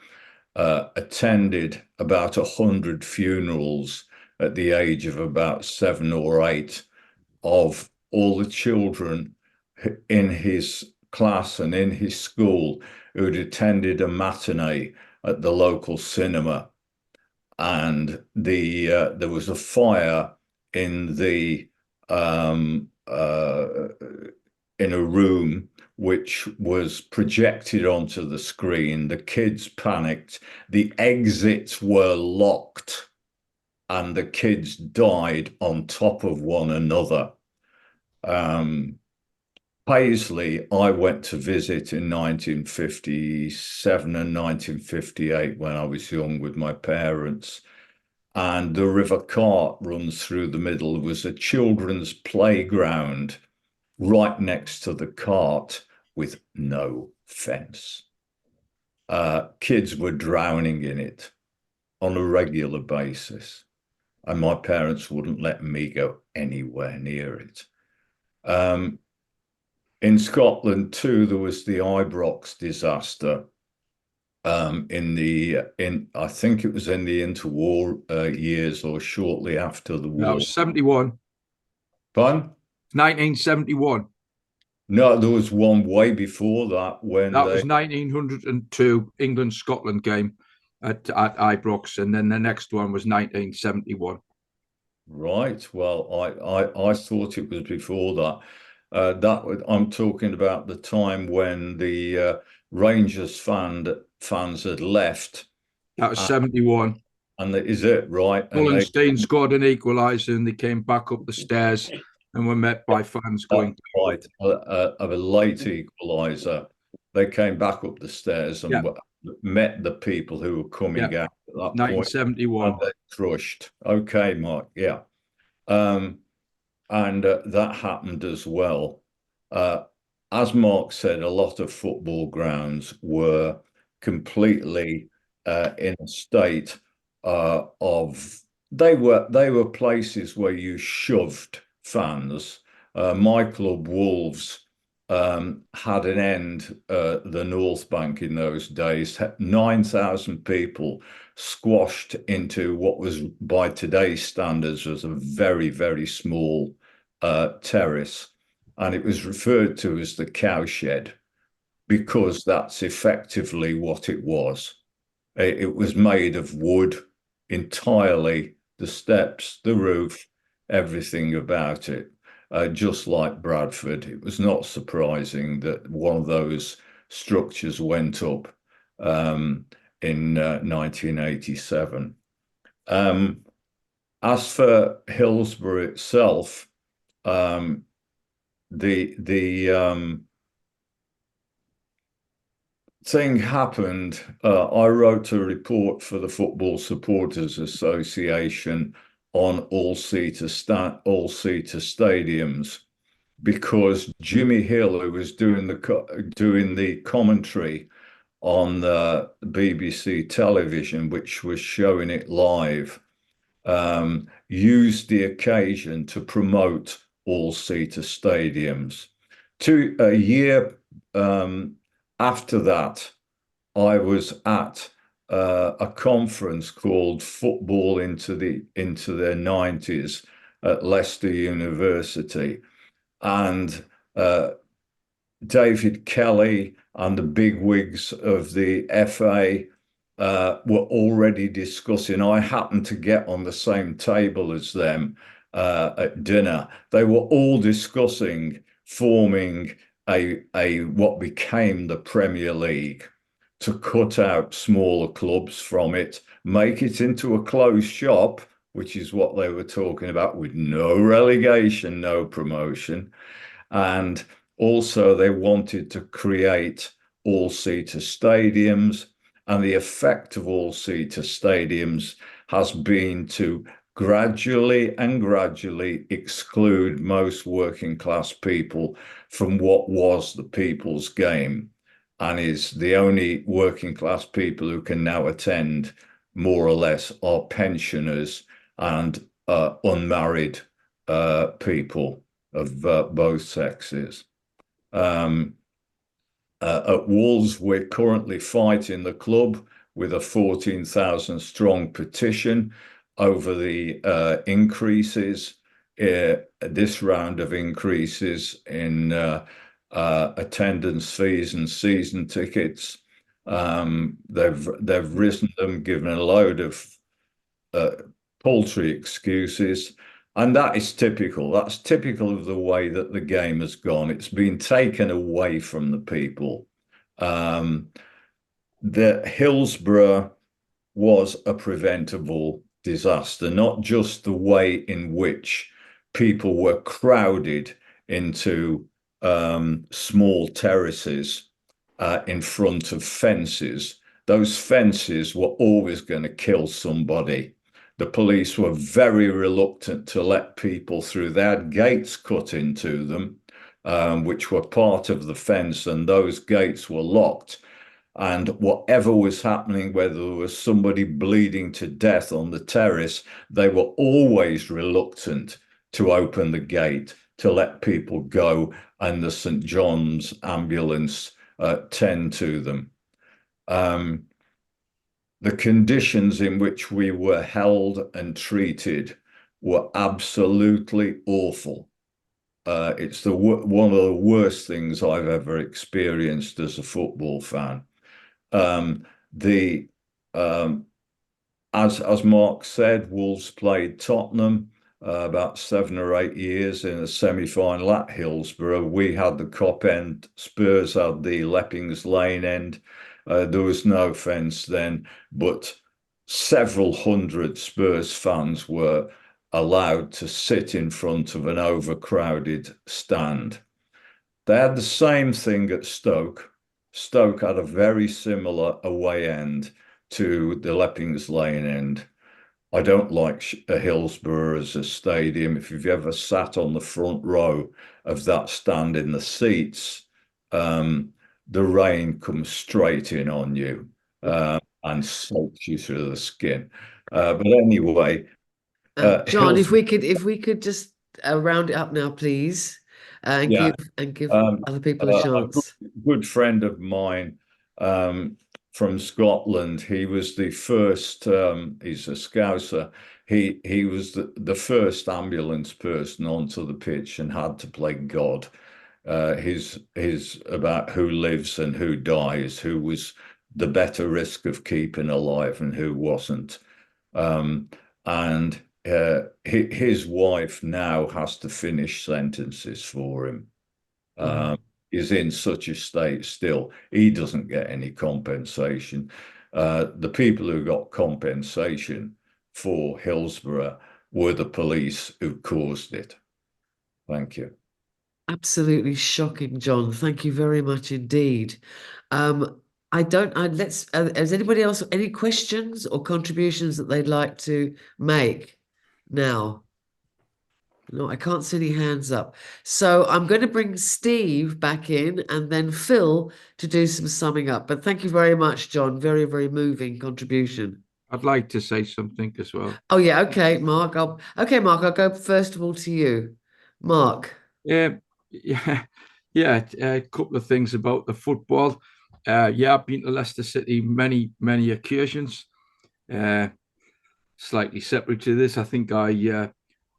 attended about 100 funerals at the age of about 7 or 8 of all the children in his class and in his school who'd attended a matinee at the local cinema, and there was a fire in in a room which was projected onto the screen. The kids panicked. The exits were locked, and the kids died on top of one another. Paisley, I went to visit in 1957 and 1958 when I was young with my parents. And the River Cart runs through the middle. There was a children's playground right next to the cart with no fence. Kids were drowning in it on a regular basis, and my parents wouldn't let me go anywhere near it. In Scotland too, there was the Ibrox disaster. I think it was in the interwar years or shortly after the war. That was 71. Pardon? 1971. No, there was one way before that when That was 1902 England-Scotland game at Ibrox, and then the next one was 1971. Right. Well, I thought it was before that. I'm talking about the time when the Rangers fans had left. That was 71. And is it right? Wallenstein scored an equaliser, and they came back up the stairs and were met by fans going. Right, of a late equaliser. They came back up the stairs and met the people who were coming out at that 1971. point. 1971. They crushed. Okay, Mark. Yeah. And that happened as well. As Mark said, a lot of football grounds were completely in a state they were places where you shoved fans. My club, Wolves, had an end, the North Bank in those days, 9,000 people squashed into what was, by today's standards, was a very, very small terrace. And it was referred to as the cowshed because that's effectively what it was. It was made of wood. entirely, the steps, the roof, everything about it. Just like Bradford, it was not surprising that one of those structures went up in 1987. As for Hillsborough itself, the thing happened. I wrote a report for the Football Supporters Association on all-seater stadiums, because Jimmy Hill, who was doing the commentary on the BBC television, which was showing it live, used the occasion to promote all-seater stadiums. A year after that, I was at a conference called Football into the 90s at Leicester University, and David Kelly and the bigwigs of the FA were already discussing. I happened to get on the same table as them at dinner. They were all discussing forming a what became the Premier League, to cut out smaller clubs from it, make it into a closed shop, which is what they were talking about, with no relegation, no promotion. And also they wanted to create all-seater stadiums. And the effect of all-seater stadiums has been to gradually exclude most working class people from what was the people's game, and is the only working class people who can now attend, more or less, are pensioners and unmarried people of both sexes. At Wolves, we're currently fighting the club with a 14,000 strong petition over the increases, this round of increases in attendance fees and season tickets. They've risen them, given a load of paltry excuses. And that is typical. That's typical of the way that the game has gone. It's been taken away from the people. The Hillsborough was a preventable disaster, not just the way in which people were crowded into small terraces in front of fences. Those fences were always going to kill somebody. The police were very reluctant to let people through. They had gates cut into them, which were part of the fence, and those gates were locked. And whatever was happening, whether there was somebody bleeding to death on the terrace, they were always reluctant to open the gate to let people go and the St. John's ambulance tend to them. The conditions in which we were held and treated were absolutely awful. It's one of the worst things I've ever experienced as a football fan. As Mark said, Wolves played Tottenham about 7 or 8 years in a semi-final at Hillsborough. We had the Kop end, Spurs had the Leppings Lane end. There was no fence then, but several hundred Spurs fans were allowed to sit in front of an overcrowded stand. They had the same thing at Stoke. Stoke had a very similar away end to the Leppings Lane end. I don't like Hillsborough as a stadium. If you've ever sat on the front row of that stand in the seats, the rain comes straight in on you and soaks you through the skin. But anyway, John, if we could just round it up now, please, and give other people a chance. A good friend of mine from Scotland, he was the first. He's a Scouser. He was the first ambulance person onto the pitch and had to play God. His about who lives and who dies, who was the better risk of keeping alive and who wasn't. And his wife now has to finish sentences for him. Is in such a state still. He doesn't get any compensation. The people who got compensation for Hillsborough were the police who caused it. Thank you. Absolutely shocking, John. Thank you very much indeed. Has anybody else any questions or contributions that they'd like to make now? No, I can't see any hands up. So I'm going to bring Steve back in and then Phil to do some summing up. But thank you very much, John. Very, very moving contribution. I'd like to say something as well. Oh yeah, okay, Mark. Mark, I'll go first of all to you. Mark. Yeah, a couple of things about the football. I've been to Leicester City many occasions. Slightly separate to this, I think I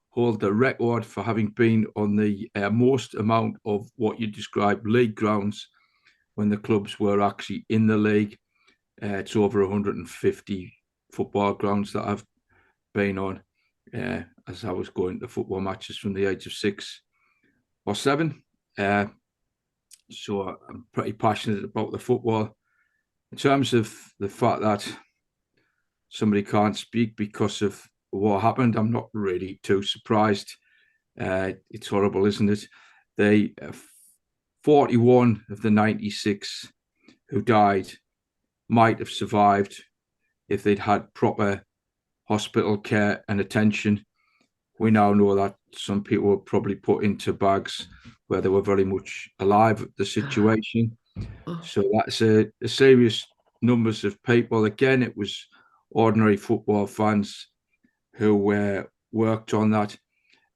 hold the record for having been on the most amount of what you describe league grounds when the clubs were actually in the league. It's over 150 football grounds that I've been on as I was going to football matches from the age of 6 or 7. So I'm pretty passionate about the football. In terms of the fact that somebody can't speak because of what happened, I'm not really too surprised. It's horrible, isn't it? They 41 of the 96 who died might have survived if they'd had proper hospital care and attention. We now know that some people were probably put into bags where they were very much alive at the situation. So that's a serious numbers of people. Again, it was ordinary football fans who worked on that.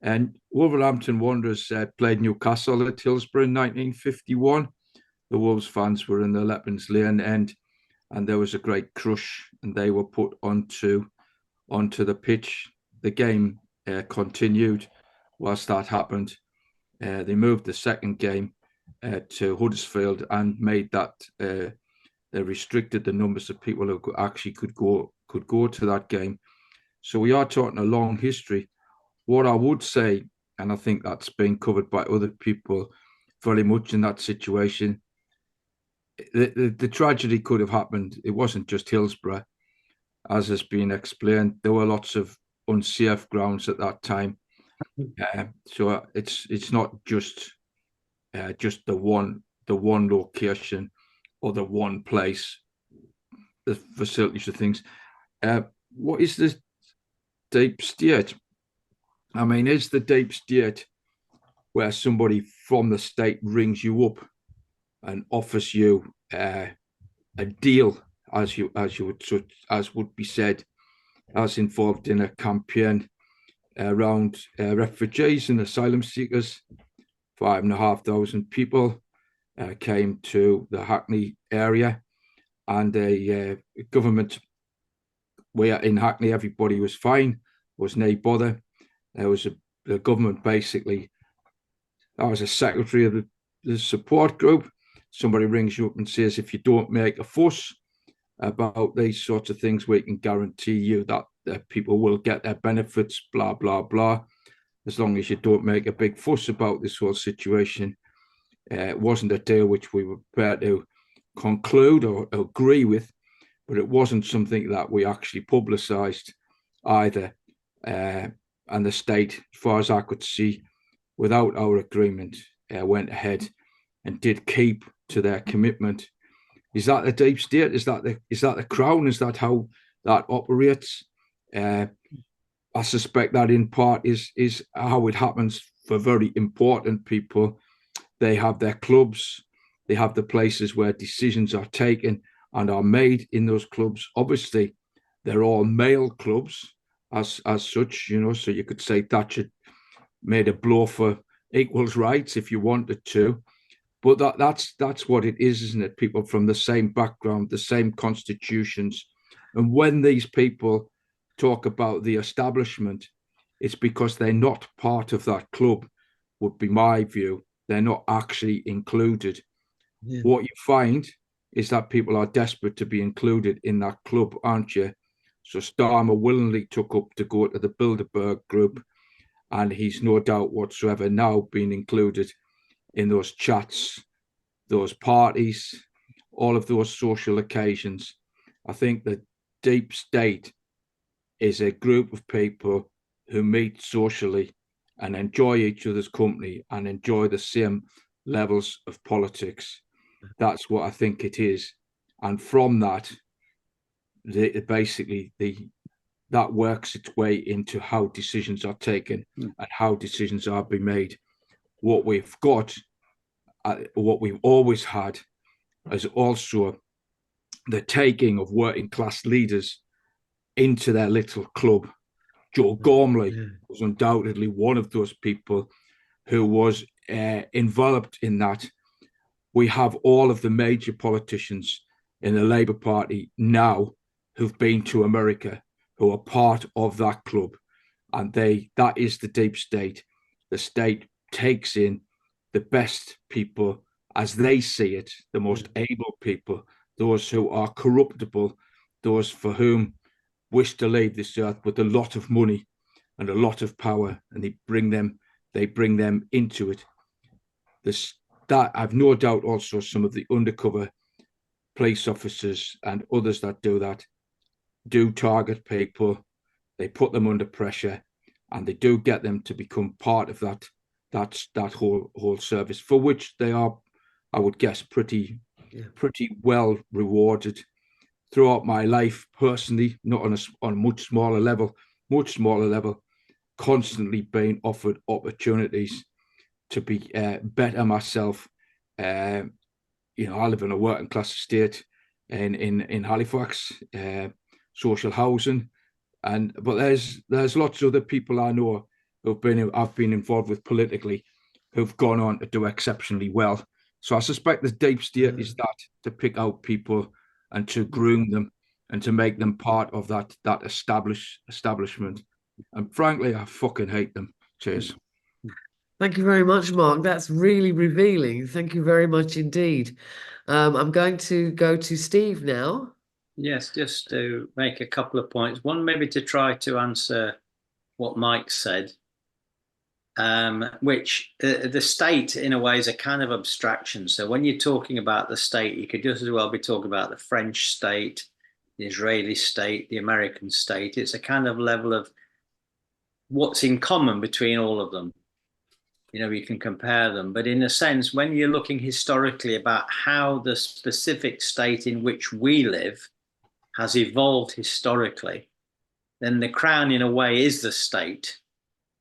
And Wolverhampton Wanderers played Newcastle at Hillsborough in 1951. The Wolves fans were in the Leppins Lane end, and there was a great crush, and they were put onto the pitch. The game continued whilst that happened. They moved the second game to Huddersfield and made that they restricted the numbers of people who actually could go to that game. So we are talking a long history. What I would say, and I think that's been covered by other people very much in that situation, the tragedy could have happened. It wasn't just Hillsborough, as has been explained. There were lots of unsafe grounds at that time. So it's not just the one location or the one place, the facilities or things. What is the deep state? I mean, is the deep state where somebody from the state rings you up and offers you a deal, as would be said, as involved in a campaign around refugees and asylum seekers? 5,500 people came to the Hackney area, and a government where in Hackney everybody was fine, was no bother. There was the government basically. I was a secretary of the support group. Somebody rings you up and says, if you don't make a fuss about these sorts of things, we can guarantee you that people will get their benefits, blah, blah, blah, as long as you don't make a big fuss about this whole situation. It wasn't a deal which we were prepared to conclude or agree with, but it wasn't something that we actually publicised either. And the state, as far as I could see, without our agreement, went ahead and did keep to their commitment. Is that the deep state? Is that the Crown? Is that how that operates? I suspect that in part is how it happens for very important people. They have their clubs, they have the places where decisions are taken and are made in those clubs. Obviously, they're all male clubs as such, so you could say Thatcher made a blow for equals rights if you wanted to. But that's what it is, isn't it? People from the same background, the same constitutions. And when these people talk about the establishment, it's because they're not part of that club, would be my view. They're not actually included. Yeah. What you find is that people are desperate to be included in that club, aren't you? So Starmer willingly took up to go to the Bilderberg group, and he's no doubt whatsoever now been included in those chats, those parties, all of those social occasions. I think the deep state is a group of people who meet socially and enjoy each other's company and enjoy the same levels of politics. That's what I think it is. And from that, that works its way into how decisions are taken and how decisions are being made. What we've got, what we've always had, is also the taking of working class leaders into their little club. Joe Gormley was undoubtedly one of those people who was involved in that. We have all of the major politicians in the Labour Party now who've been to America, who are part of that club. And that is the deep state. The state takes in the best people as they see it, the most able people, those who are corruptible, those for whom wish to leave this earth with a lot of money and a lot of power, and they bring them into it. That I've no doubt also some of the undercover police officers and others that do that do target people. They put them under pressure, and they do get them to become part of that whole service, for which they are, I would guess, pretty well rewarded. Throughout my life, personally, not on a much smaller level, constantly being offered opportunities to be better myself. I live in a working class estate in Halifax, social housing, but there's lots of other people I know I've been involved with politically who've gone on to do exceptionally well. So I suspect the deep state is that, to pick out people and to groom them and to make them part of that establishment. And frankly, I fucking hate them. Cheers. Thank you very much, Mark. That's really revealing. Thank you very much indeed. I'm going to go to Steve now. Yes, just to make a couple of points. One, maybe to try to answer what Mike said, which the state, in a way, is a kind of abstraction. So when you're talking about the state, you could just as well be talking about the French state, the Israeli state, the American state. It's a kind of level of what's in common between all of them. You can compare them. But in a sense, when you're looking historically about how the specific state in which we live has evolved historically, then the crown, in a way, is the state.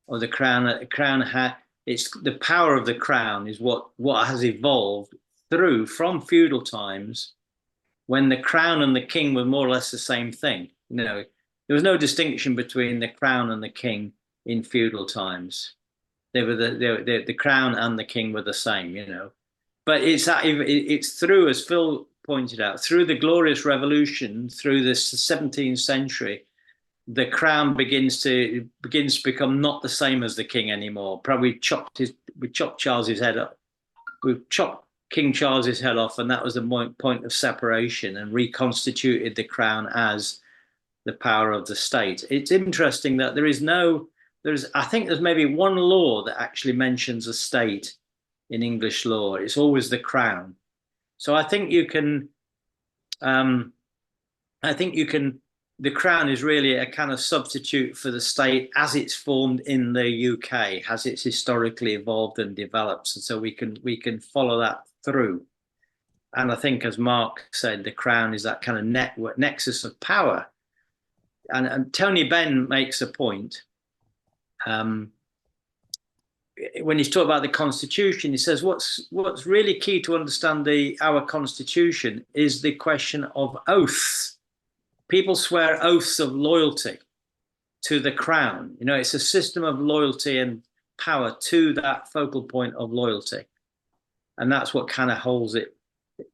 Or the crown it's the power of the crown is what has evolved from feudal times, when the crown and the king were more or less the same thing. There was no distinction between the crown and the king in feudal times. They were the crown and the king were the same. But it's through, as Phil pointed out, through the Glorious Revolution, through the 17th century, the crown begins to become not the same as the king anymore. Probably we chopped Charles's head up. We chopped King Charles's head off, and that was the point of separation, and reconstituted the crown as the power of the state. It's interesting that I think there's maybe one law that actually mentions a state in English law. It's always the crown. So I think you can. The crown is really a kind of substitute for the state as it's formed in the UK, as it's historically evolved and developed. And so we can follow that through. And I think, as Mark said, the crown is that kind of nexus of power. And Tony Benn makes a point. When he's talking about the Constitution, he says what's really key to understand our Constitution is the question of oaths. People swear oaths of loyalty to the crown. It's a system of loyalty and power to that focal point of loyalty. And that's what kind of holds it,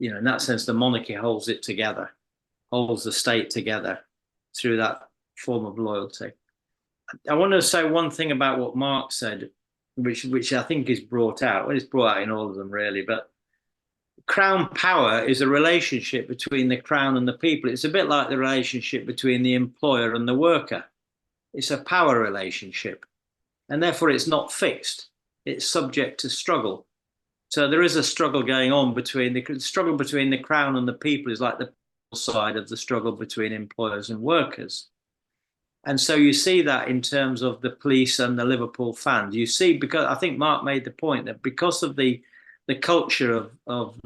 in that sense, the monarchy holds it together, holds the state together through that form of loyalty. I want to say one thing about what Mark said, which I think is brought out. Well, it's brought out in all of them, really. But crown power is a relationship between the crown and the people. It's a bit like the relationship between the employer and the worker. It's a power relationship, and therefore it's not fixed. It's subject to struggle. So there is a struggle going on between the struggle between the crown and the people is like the side of the struggle between employers and workers. And so you see that in terms of the police and the Liverpool fans. You see, because I think Mark made the point that because of the culture of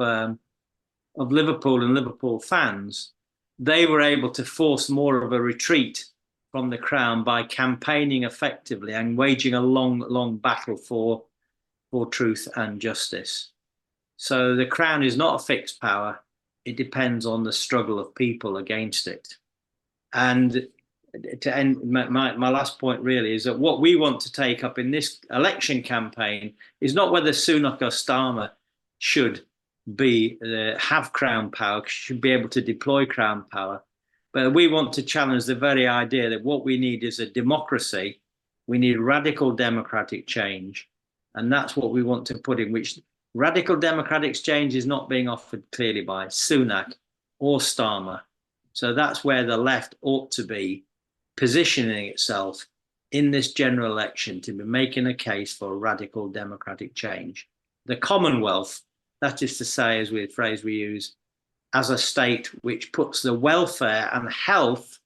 Liverpool and Liverpool fans, they were able to force more of a retreat from the crown by campaigning effectively and waging a long battle for truth and justice. So the crown is not a fixed power. It depends on the struggle of people against it. And to end, my last point really is that what we want to take up in this election campaign is not whether Sunak or Starmer should have crown power, should be able to deploy crown power, but we want to challenge the very idea that what we need is a democracy. We need radical democratic change, and that's what we want to put in, which radical democratic change is not being offered clearly by Sunak or Starmer. So that's where the left ought to be positioning itself in this general election, to be making a case for radical democratic change. The Commonwealth, that is to say, as the phrase we use, as a state which puts the welfare and health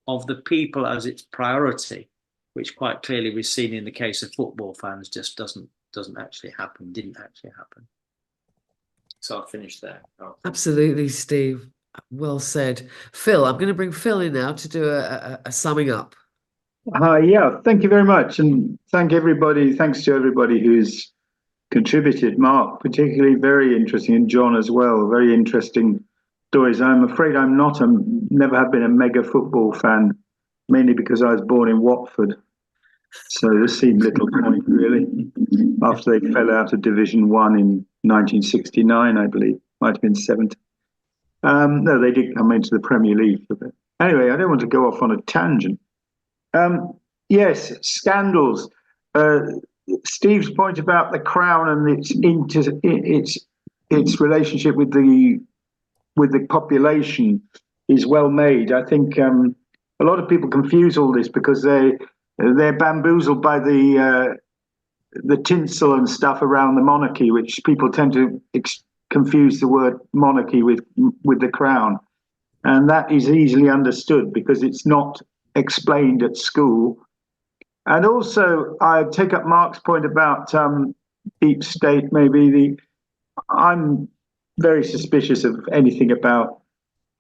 of the people as its priority, which quite clearly we've seen in the case of football fans just didn't actually happen. So I'll finish there. Absolutely, Steve. Well said. Phil, I'm going to bring Phil in now to do a summing up. Yeah, thank you very much. And thanks to everybody who's contributed. Mark, particularly very interesting, and John as well, very interesting stories. I'm afraid never have been a mega football fan, mainly because I was born in Watford. So there seemed little point really, after they fell out of Division 1 in 1969, I believe, might have been 70. No, they did come into the Premier League for a bit. Anyway, I don't want to go off on a tangent. Yes, scandals. Steve's point about the crown and its relationship with the population is well made. I think a lot of people confuse all this because they're bamboozled by the tinsel and stuff around the monarchy, which people tend to confuse the word monarchy with the crown, and that is easily understood because it's not explained at school. And also, I take up Mark's point about deep state. I'm very suspicious of anything about.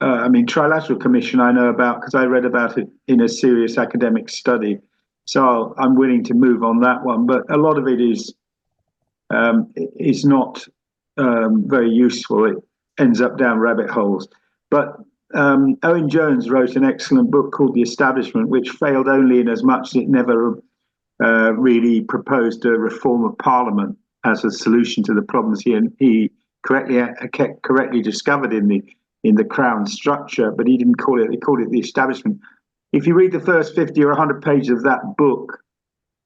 Trilateral Commission I know about because I read about it in a serious academic study, so I'm willing to move on that one. But a lot of it is not very useful. It ends up down rabbit holes. But Owen Jones wrote an excellent book called The Establishment, which failed only in as much as it never really proposed a reform of Parliament as a solution to the problems he correctly discovered in the Crown structure, but he didn't call it. He called it The Establishment. If you read the first 50 or 100 pages of that book,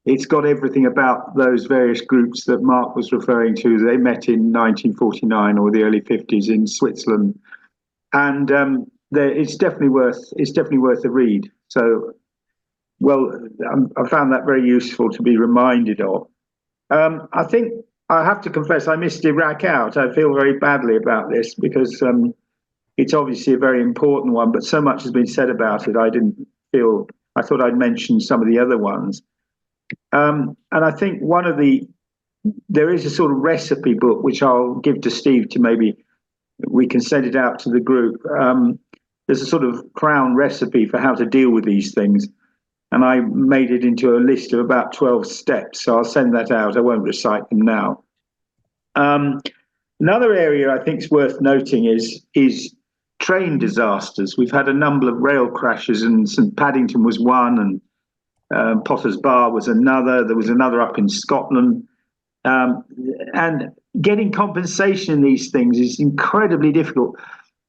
it's got everything about those various groups that Mark was referring to. They met in 1949 or the early 50s in Switzerland, and it's definitely worth a read. So, I found that very useful to be reminded of. I think I have to confess I missed Iraq out. I feel very badly about this because it's obviously a very important one, but so much has been said about it. I thought I'd mention some of the other ones. And I think there is a sort of recipe book, which I'll give to Steve to maybe we can send it out to the group. There's a sort of Crown recipe for how to deal with these things. And I made it into a list of about 12 steps. So I'll send that out. I won't recite them now. Another area I think is worth noting is train disasters. We've had a number of rail crashes, and St Paddington was one, and Potter's Bar was another. There was another up in Scotland. And getting compensation in these things is incredibly difficult.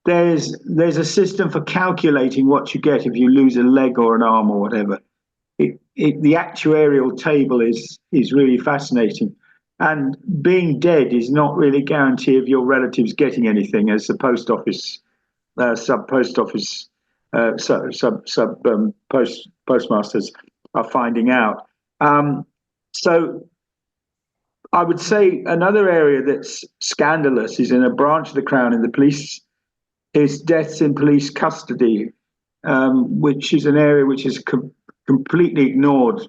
There's a system for calculating what you get if you lose a leg or an arm or whatever. The actuarial table is really fascinating. And being dead is not really a guarantee of your relatives getting anything, as the post office, postmasters are finding out. So I would say another area that's scandalous is in a branch of the Crown in the police, is deaths in police custody, which is an area which is completely ignored.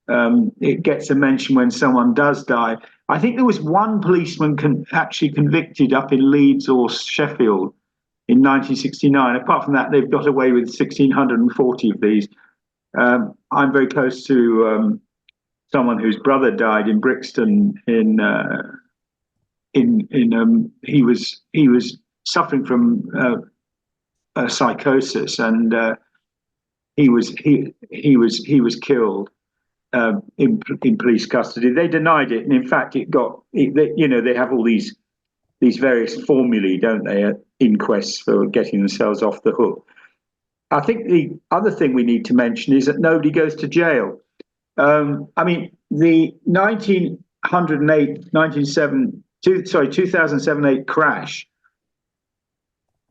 It gets a mention when someone does die. I think there was one policeman actually convicted up in Leeds or Sheffield in 1969. Apart from that, they've got away with 1,640 of these. I'm very close to someone whose brother died in Brixton. He was suffering from a psychosis, and he was killed in police custody. They denied it, and in fact, they have all these various formulae, don't they, at inquests for getting themselves off the hook. I think the other thing we need to mention is that nobody goes to jail. I mean, the 2007-8 crash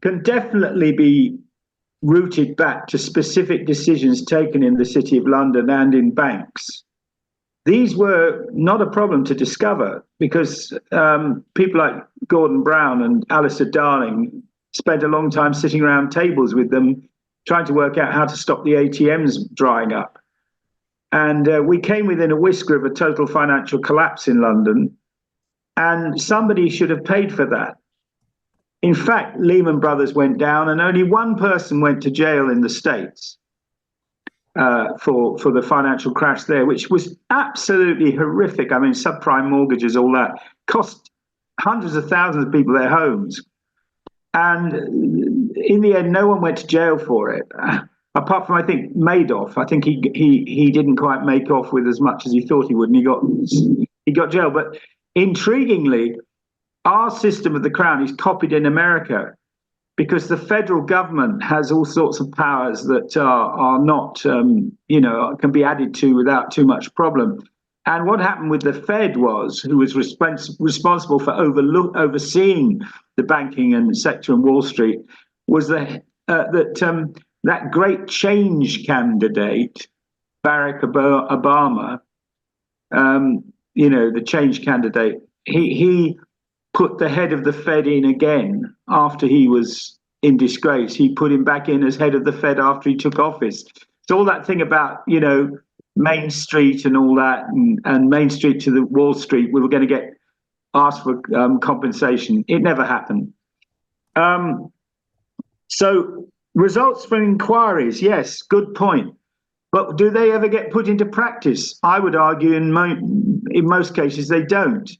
can definitely be rooted back to specific decisions taken in the City of London and in banks. These were not a problem to discover because people like Gordon Brown and Alistair Darling spent a long time sitting around tables with them trying to work out how to stop the ATMs drying up. And we came within a whisker of a total financial collapse in London, and somebody should have paid for that. In fact, Lehman Brothers went down and only one person went to jail in the States for the financial crash there, which was absolutely horrific. I mean, subprime mortgages, all that, cost hundreds of thousands of people their homes. And in the end, no one went to jail for it, apart from, I think, Madoff. I think he didn't quite make off with as much as he thought he would, and he got jail. But intriguingly, our system of the Crown is copied in America because the federal government has all sorts of powers that are not, can be added to without too much problem. And what happened with the Fed who was responsible for overseeing the banking and sector in Wall Street, was that great change candidate, Barack Obama, the change candidate, he put the head of the Fed in again after he was in disgrace. He put him back in as head of the Fed after he took office. So all that thing about, Main Street and all that, and Main Street to the Wall Street, we were going to get asked for compensation. It never happened. So results from inquiries, yes, good point. But do they ever get put into practice? I would argue in most cases they don't.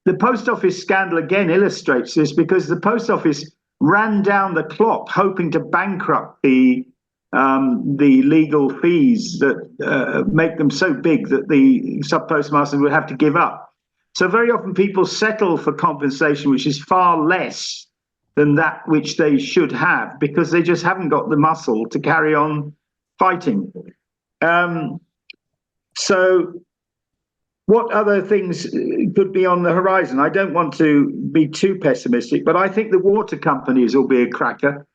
The post office scandal again illustrates this because the post office ran down the clock hoping to bankrupt the legal fees that make them so big that the sub-postmasters would have to give up. So very often people settle for compensation which is far less than that which they should have because they just haven't got the muscle to carry on fighting. So what other things could be on the horizon? I don't want to be too pessimistic, but I think the water companies will be a cracker.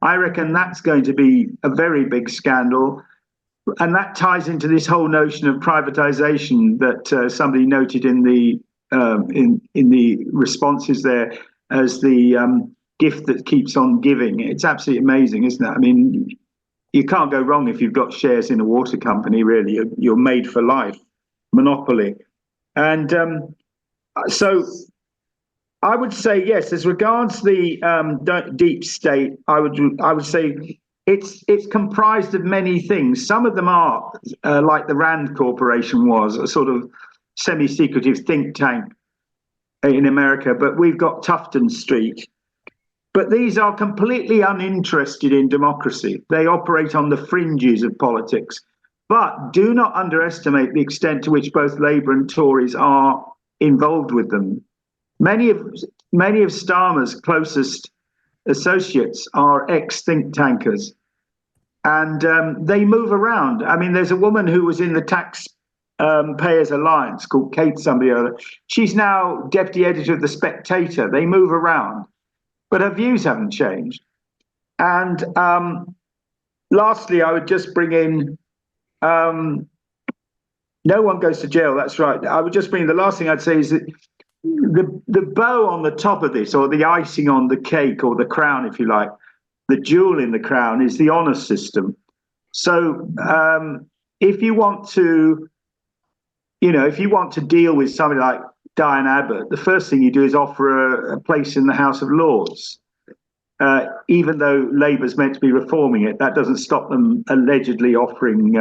I reckon that's going to be a very big scandal. And that ties into this whole notion of privatization that somebody noted in the responses there as the gift that keeps on giving. It's absolutely amazing, isn't it? I mean, you can't go wrong if you've got shares in a water company, really. You're made for life. Monopoly. And so I would say, yes, as regards the deep state, I would say it's comprised of many things. Some of them are like the Rand Corporation was, a sort of semi-secretive think tank in America, but we've got Tufton Street. But these are completely uninterested in democracy. They operate on the fringes of politics. But do not underestimate the extent to which both Labour and Tories are involved with them. Many of Starmer's closest associates are ex-think tankers, and they move around. I mean, there's a woman who was in the tax Payers Alliance called Kate somebody or other. She's now deputy editor of The Spectator. They move around, but her views haven't changed. And lastly, I would just bring in, no one goes to jail, that's right. I would just bring, the last thing I'd say is that the bow on the top of this, or the icing on the cake, or the crown, if you like, the jewel in the crown is the honour system. So if you want to, if you want to deal with somebody like Diane Abbott, the first thing you do is offer a place in the House of Lords. Even though Labour's meant to be reforming it, that doesn't stop them allegedly offering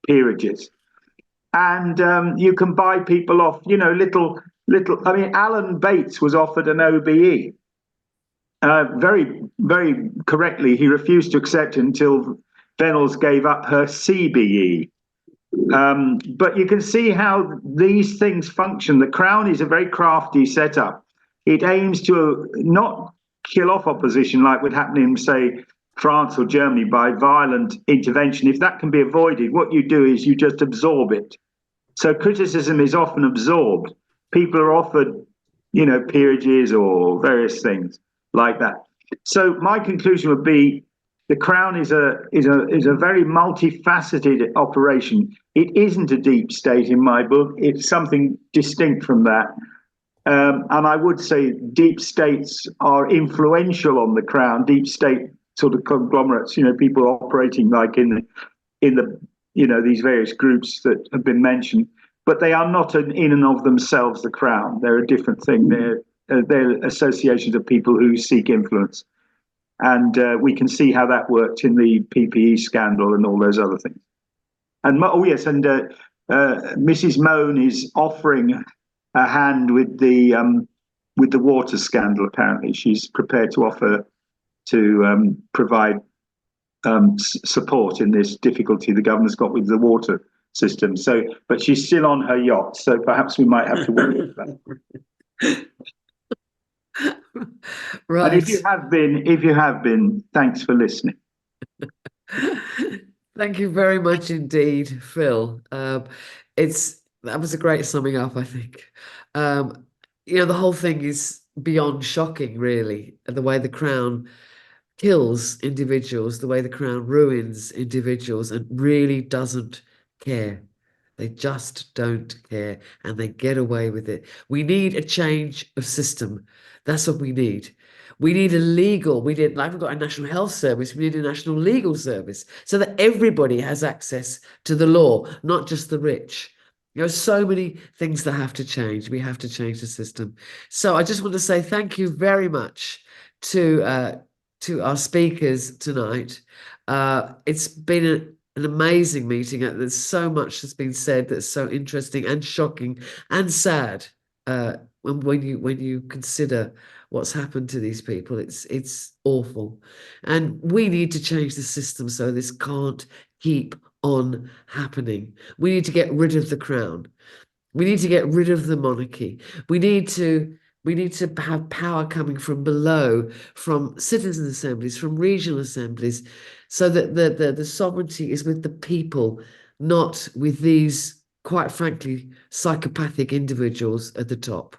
peerages. And you can buy people off, little. I mean, Alan Bates was offered an OBE. Very, very correctly, he refused to accept it until Venables gave up her CBE. But you can see how these things function. The Crown is a very crafty setup. It aims to not kill off opposition like would happen in, say, France or Germany by violent intervention. If that can be avoided, what you do is you just absorb it. So criticism is often absorbed. People are offered, peerages or various things like that. So my conclusion would be the Crown is a very multifaceted operation. It isn't a deep state in my book. It's something distinct from that. And I would say deep states are influential on the Crown, deep state sort of conglomerates, people operating like in the these various groups that have been mentioned, but they are not in and of themselves the Crown. They're a different thing. They're associations of people who seek influence. And we can see how that worked in the PPE scandal and all those other things. And Mrs. Moan is offering a hand with the water scandal. Apparently, she's prepared to offer to provide support in this difficulty the government's got with the water system. So, but she's still on her yacht, so perhaps we might have to worry about that. Right. And if you have been, thanks for listening. Thank you very much indeed, Phil. That was a great summing up, I think. The whole thing is beyond shocking, really, the way the Crown kills individuals, the way the Crown ruins individuals and really doesn't care. They just don't care and they get away with it. We need a change of system. That's what we need. We need we've got a national health service, we need a national legal service so that everybody has access to the law, not just the rich. There are so many things that have to change. We have to change the system. So I just want to say thank you very much to our speakers tonight. It's been an amazing meeting. There's so much that's been said that's so interesting and shocking and sad when you consider what's happened to these people. It's awful, and we need to change the system so this can't keep on happening. We need to get rid of the Crown. We need to get rid of the monarchy. We need to have power coming from below, from citizen assemblies, from regional assemblies, so that the sovereignty is with the people, not with these, quite frankly, psychopathic individuals at the top.